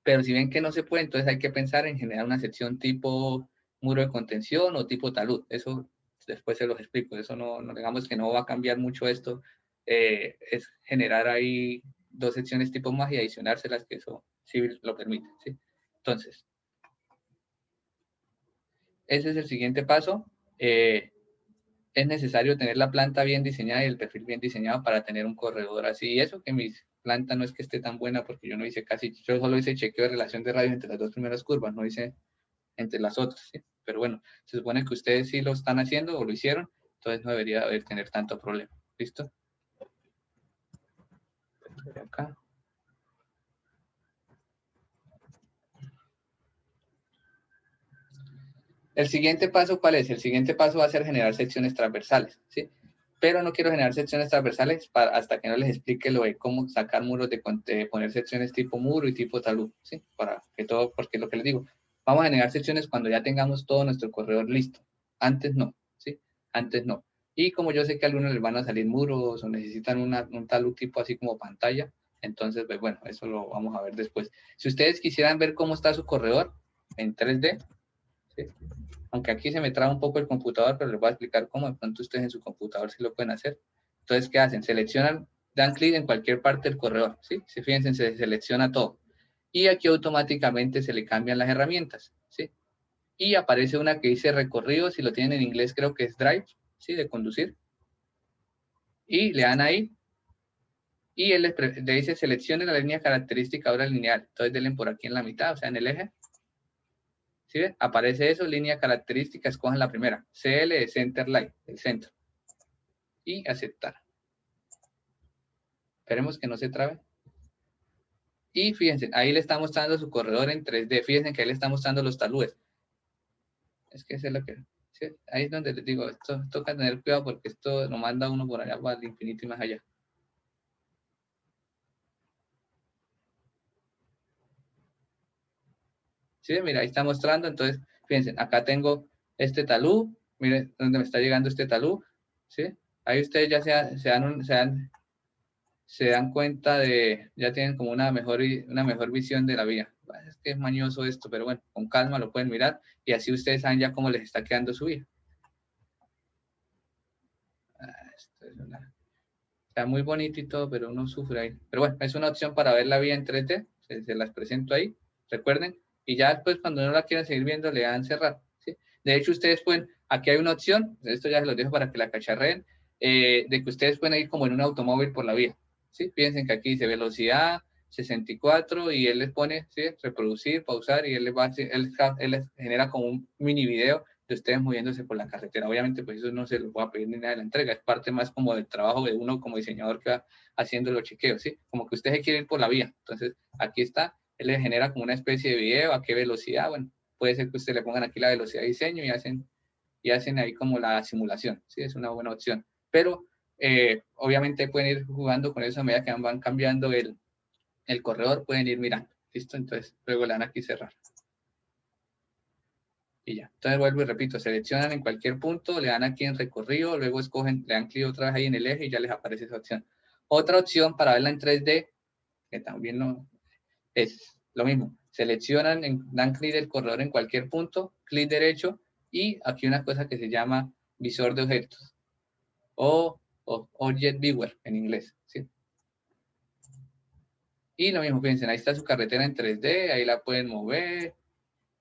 Pero si ven que no se puede, entonces hay que pensar en generar una sección tipo muro de contención o tipo talud. Eso después se los explico. Eso no digamos que no va a cambiar mucho esto. Es generar ahí 2 secciones tipo más y adicionárselas, que eso sí lo permite, ¿sí? Entonces, ese es el siguiente paso. Es necesario tener la planta bien diseñada y el perfil bien diseñado para tener un corredor así. Y eso que mis planta no es que esté tan buena porque yo no hice casi, yo solo hice chequeo de relación de radio entre las dos primeras curvas, no hice entre las otras, ¿sí? Pero bueno, se supone que ustedes sí lo están haciendo o lo hicieron, entonces no debería haber tener tanto problema. ¿Listo? Acá. El siguiente paso, ¿cuál es? El siguiente paso va a ser generar secciones transversales, ¿sí? Pero no quiero generar secciones transversales hasta que no les explique lo de cómo sacar muros, de poner secciones tipo muro y tipo talud, ¿sí? Para que todo, porque lo que les digo, vamos a generar secciones cuando ya tengamos todo nuestro corredor listo. Antes no, ¿sí? Antes no. Y como yo sé que a algunos les van a salir muros o necesitan un talud tipo así como pantalla, entonces, pues bueno, eso lo vamos a ver después. Si ustedes quisieran ver cómo está su corredor en 3D, ¿sí? Aunque aquí se me traba un poco el computador, pero les voy a explicar cómo de pronto ustedes en su computador sí lo pueden hacer. Entonces, ¿qué hacen? Seleccionan, dan clic en cualquier parte del corredor, ¿sí? Si fíjense, se selecciona todo. Y aquí automáticamente se le cambian las herramientas, ¿sí? Y aparece una que dice recorrido, si lo tienen en inglés creo que es drive, ¿sí? De conducir. Y le dan ahí. Y él le dice seleccione la línea característica ahora lineal. Entonces denle por aquí en la mitad, o sea, en el eje. ¿Sí ven? Aparece eso, línea característica, escojan la primera. CL de Center Line, el centro. Y aceptar. Esperemos que no se trabe. Y fíjense, ahí le está mostrando su corredor en 3D. Fíjense que ahí le está mostrando los taludes. Es que eso es lo que... ¿sí? Ahí es donde les digo, esto toca tener cuidado porque esto lo manda uno por allá para el infinito y más allá. ¿Sí? Mira, ahí está mostrando. Entonces, fíjense, acá tengo este talud. Miren dónde me está llegando este talud. ¿Sí? Ahí ustedes ya se dan cuenta de, ya tienen como una mejor visión de la vía. Es que es mañoso esto, pero bueno, con calma lo pueden mirar y así ustedes saben ya cómo les está quedando su vía. Esto es está muy bonito y todo, pero uno sufre ahí. Pero bueno, es una opción para ver la vía en 3D, se las presento ahí, recuerden, y ya después cuando no la quieran seguir viendo le dan cerrar, ¿sí? De hecho, ustedes pueden, aquí hay una opción, esto ya se los dejo para que la cacharreen, de que ustedes pueden ir como en un automóvil por la vía, ¿sí? Fíjense que aquí dice velocidad 64 y él les pone, ¿sí? Reproducir, pausar y él les genera como un mini video de ustedes moviéndose por la carretera. Obviamente, pues eso no se lo voy a pedir ni nada de la entrega, es parte más como del trabajo de uno como diseñador que va haciendo los chequeos, ¿sí? Como que usted se quiere ir por la vía. Entonces, aquí está, él le genera como una especie de video, a qué velocidad, bueno, puede ser que usted le pongan aquí la velocidad de diseño y hacen ahí como la simulación, ¿sí? Es una buena opción. Pero, obviamente pueden ir jugando con eso a medida que van cambiando el corredor, pueden ir mirando, ¿listo? Entonces, luego le dan aquí cerrar. Y ya. Entonces vuelvo y repito, seleccionan en cualquier punto, le dan aquí en recorrido, luego escogen, le dan clic otra vez ahí en el eje y ya les aparece esa opción. Otra opción para verla en 3D, que también no, es lo mismo. Seleccionan, dan clic del corredor en cualquier punto, clic derecho y aquí una cosa que se llama visor de objetos o Object Viewer en inglés, ¿sí? Y lo mismo, fíjense, ahí está su carretera en 3D, ahí la pueden mover,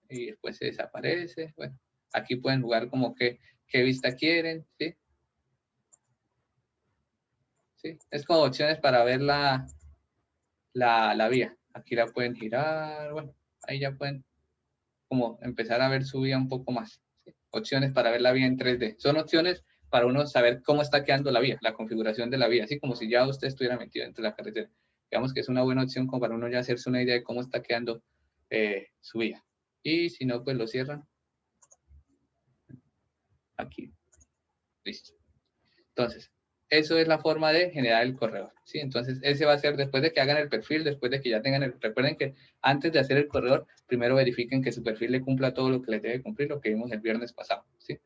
y después se desaparece. Bueno, aquí pueden jugar como qué vista quieren, ¿sí? ¿Sí? Es como opciones para ver la vía. Aquí la pueden girar, bueno, ahí ya pueden como empezar a ver su vía un poco más. ¿Sí? Opciones para ver la vía en 3D. Son opciones para uno saber cómo está quedando la vía, la configuración de la vía, así como si ya usted estuviera metido dentro de la carretera. Digamos que es una buena opción como para uno ya hacerse una idea de cómo está quedando su vía. Y si no, pues lo cierran. Aquí. Listo. Entonces, eso es la forma de generar el corredor, ¿sí? Entonces, ese va a ser después de que hagan el perfil, después de que ya tengan el... Recuerden que antes de hacer el corredor, primero verifiquen que su perfil le cumpla todo lo que les debe cumplir, lo que vimos el viernes pasado, ¿sí?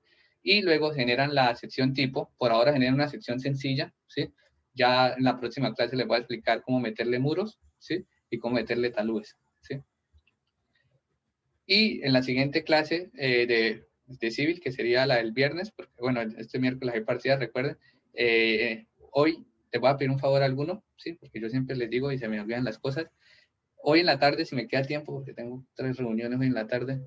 Y luego generan la sección tipo. Por ahora generan una sección sencilla, ¿sí? Ya en la próxima clase les voy a explicar cómo meterle muros, ¿sí? Y cómo meterle taludes, ¿sí? Y en la siguiente clase de civil, que sería la del viernes, porque bueno, este miércoles hay partidas, recuerden, hoy te voy a pedir un favor a alguno, ¿sí? Porque yo siempre les digo y se me olvidan las cosas. Hoy en la tarde, si me queda tiempo, porque tengo 3 reuniones hoy en la tarde,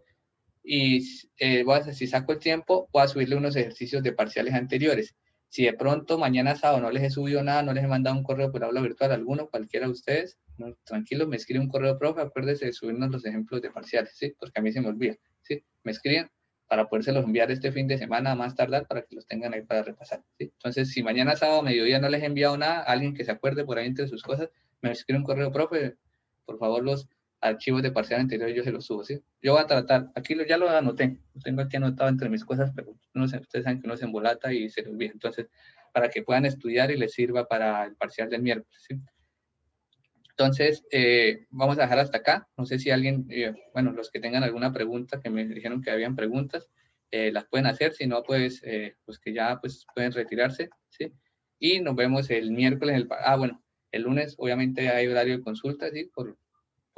y si saco el tiempo, voy a subirle unos ejercicios de parciales anteriores. Si de pronto mañana sábado no les he subido nada, no les he mandado un correo por aula virtual alguno, cualquiera de ustedes, no, tranquilos, me escriben un correo, profe, acuérdese de subirnos los ejemplos de parciales, ¿sí? Porque a mí se me olvida, ¿sí? Me escriben para podérselos enviar este fin de semana a más tardar para que los tengan ahí para repasar, ¿sí? Entonces, si mañana sábado mediodía no les he enviado nada, alguien que se acuerde por ahí entre sus cosas, me escribe un correo, profe, por favor, los archivos de parcial anterior yo se los subo, ¿sí? Yo voy a tratar, aquí ya lo anoté, lo tengo aquí anotado entre mis cosas, pero no sé, ustedes saben que uno se embolata y se le olvida, entonces, para que puedan estudiar y les sirva para el parcial del miércoles, ¿sí? Entonces, vamos a dejar hasta acá. No sé si alguien, bueno, los que tengan alguna pregunta, que me dijeron que habían preguntas, las pueden hacer. Si no, pues que ya pues, pueden retirarse, ¿sí? Y nos vemos el miércoles. Bueno, el lunes obviamente hay horario de consulta, ¿sí? Por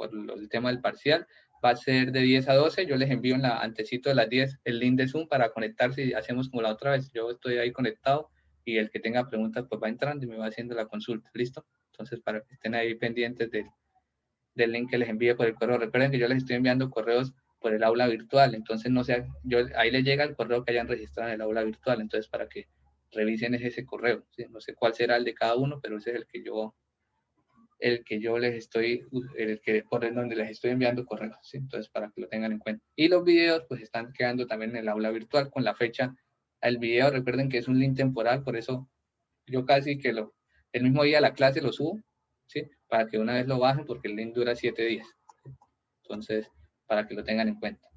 el tema del parcial. Va a ser de 10 a 12. Yo les envío antesito de las 10 el link de Zoom para conectarse y hacemos como la otra vez. Yo estoy ahí conectado y el que tenga preguntas pues va entrando y me va haciendo la consulta. ¿Listo? Entonces, para que estén ahí pendientes del link que les envíe por el correo. Recuerden que yo les estoy enviando correos por el aula virtual, entonces no sé, ahí les llega el correo que hayan registrado en el aula virtual, entonces para que revisen ese correo, ¿sí? No sé cuál será el de cada uno, pero ese es el que yo les estoy, por el donde les estoy enviando correos, ¿sí? Entonces para que lo tengan en cuenta. Y los videos pues están quedando también en el aula virtual con la fecha. El video, recuerden que es un link temporal, por eso yo casi que el mismo día de la clase lo subo, ¿sí? Para que una vez lo bajen, porque el link dura 7 días. Entonces, para que lo tengan en cuenta.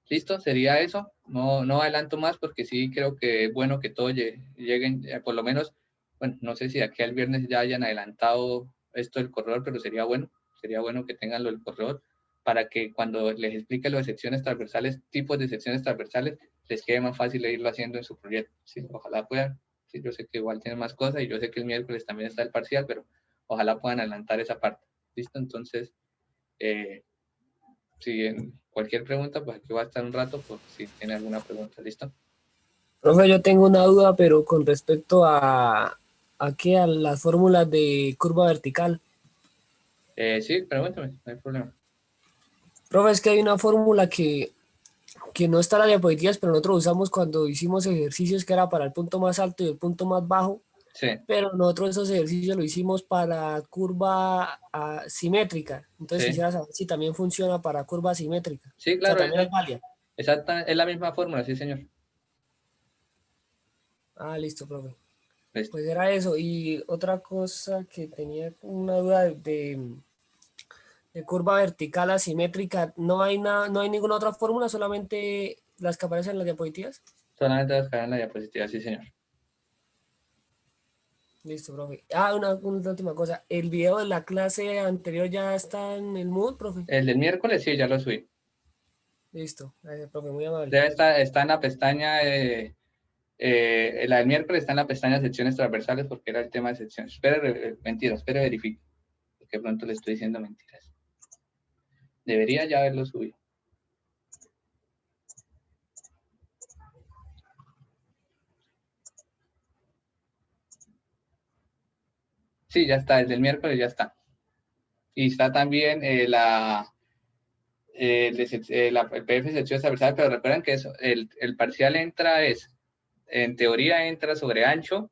¿Listo? Sería eso. No adelanto más porque sí creo que es bueno que todos lleguen, por lo menos, bueno, no sé si de aquí al viernes ya hayan adelantado esto del corredor, pero sería bueno que tengan lo del corredor para que cuando les explique lo de secciones transversales, tipos de secciones transversales, les quede más fácil irlo haciendo en su proyecto. ¿Sí? Ojalá puedan. Sí, yo sé que igual tienen más cosas y yo sé que el miércoles también está el parcial, pero ojalá puedan adelantar esa parte. ¿Listo? Entonces, si en cualquier pregunta, pues aquí va a estar un rato por si tiene alguna pregunta. ¿Listo?
Profe, yo tengo una duda, pero con respecto a las fórmulas de curva vertical.
Sí, pregúntame, no hay problema.
Profe, es que hay una fórmula que no está en las diapositivas, pero nosotros usamos cuando hicimos ejercicios que era para el punto más alto y el punto más bajo.
Sí.
Pero nosotros esos ejercicios lo hicimos para curva simétrica. Entonces
Sí.
quisiera saber si también funciona para curva simétrica.
Sí,
O sea,
claro,
también es válida.
exacta, es la misma fórmula, sí, señor.
Ah, listo, profe.
Listo.
Pues era eso. Y otra cosa que tenía una duda de curva vertical asimétrica, ¿no hay ninguna otra fórmula, solamente las que aparecen en las diapositivas?
Solamente las que en la diapositiva, sí, señor.
Listo, profe. Una última cosa. ¿El video de la clase anterior ya está en el Moodle, profe?
El del miércoles, sí, ya lo subí.
Listo. Gracias, profe, muy amable.
Debe está en la pestaña, la del miércoles está en la pestaña secciones transversales porque era el tema de secciones. Espere verifique, porque pronto le estoy diciendo mentiras. Debería ya haberlo subido. Sí, ya está, el del miércoles ya está. Y está también el PDF secciones transversales, pero recuerden que eso, el parcial en teoría entra sobre ancho,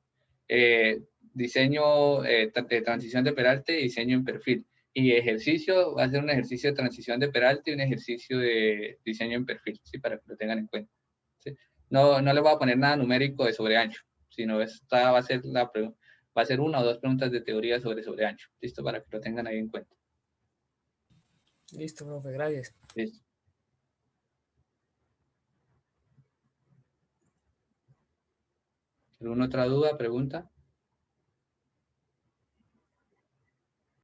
diseño de transición de peralte y diseño en perfil. Y ejercicio, va a ser un ejercicio de transición de peralte y un ejercicio de diseño en perfil, ¿sí? Para que lo tengan en cuenta. ¿Sí? No le voy a poner nada numérico de sobre ancho, sino esta va a ser una o dos preguntas de teoría sobre ancho. ¿Listo? Para que lo tengan ahí en cuenta.
Listo, profe, gracias.
Listo. ¿Alguna otra duda, pregunta?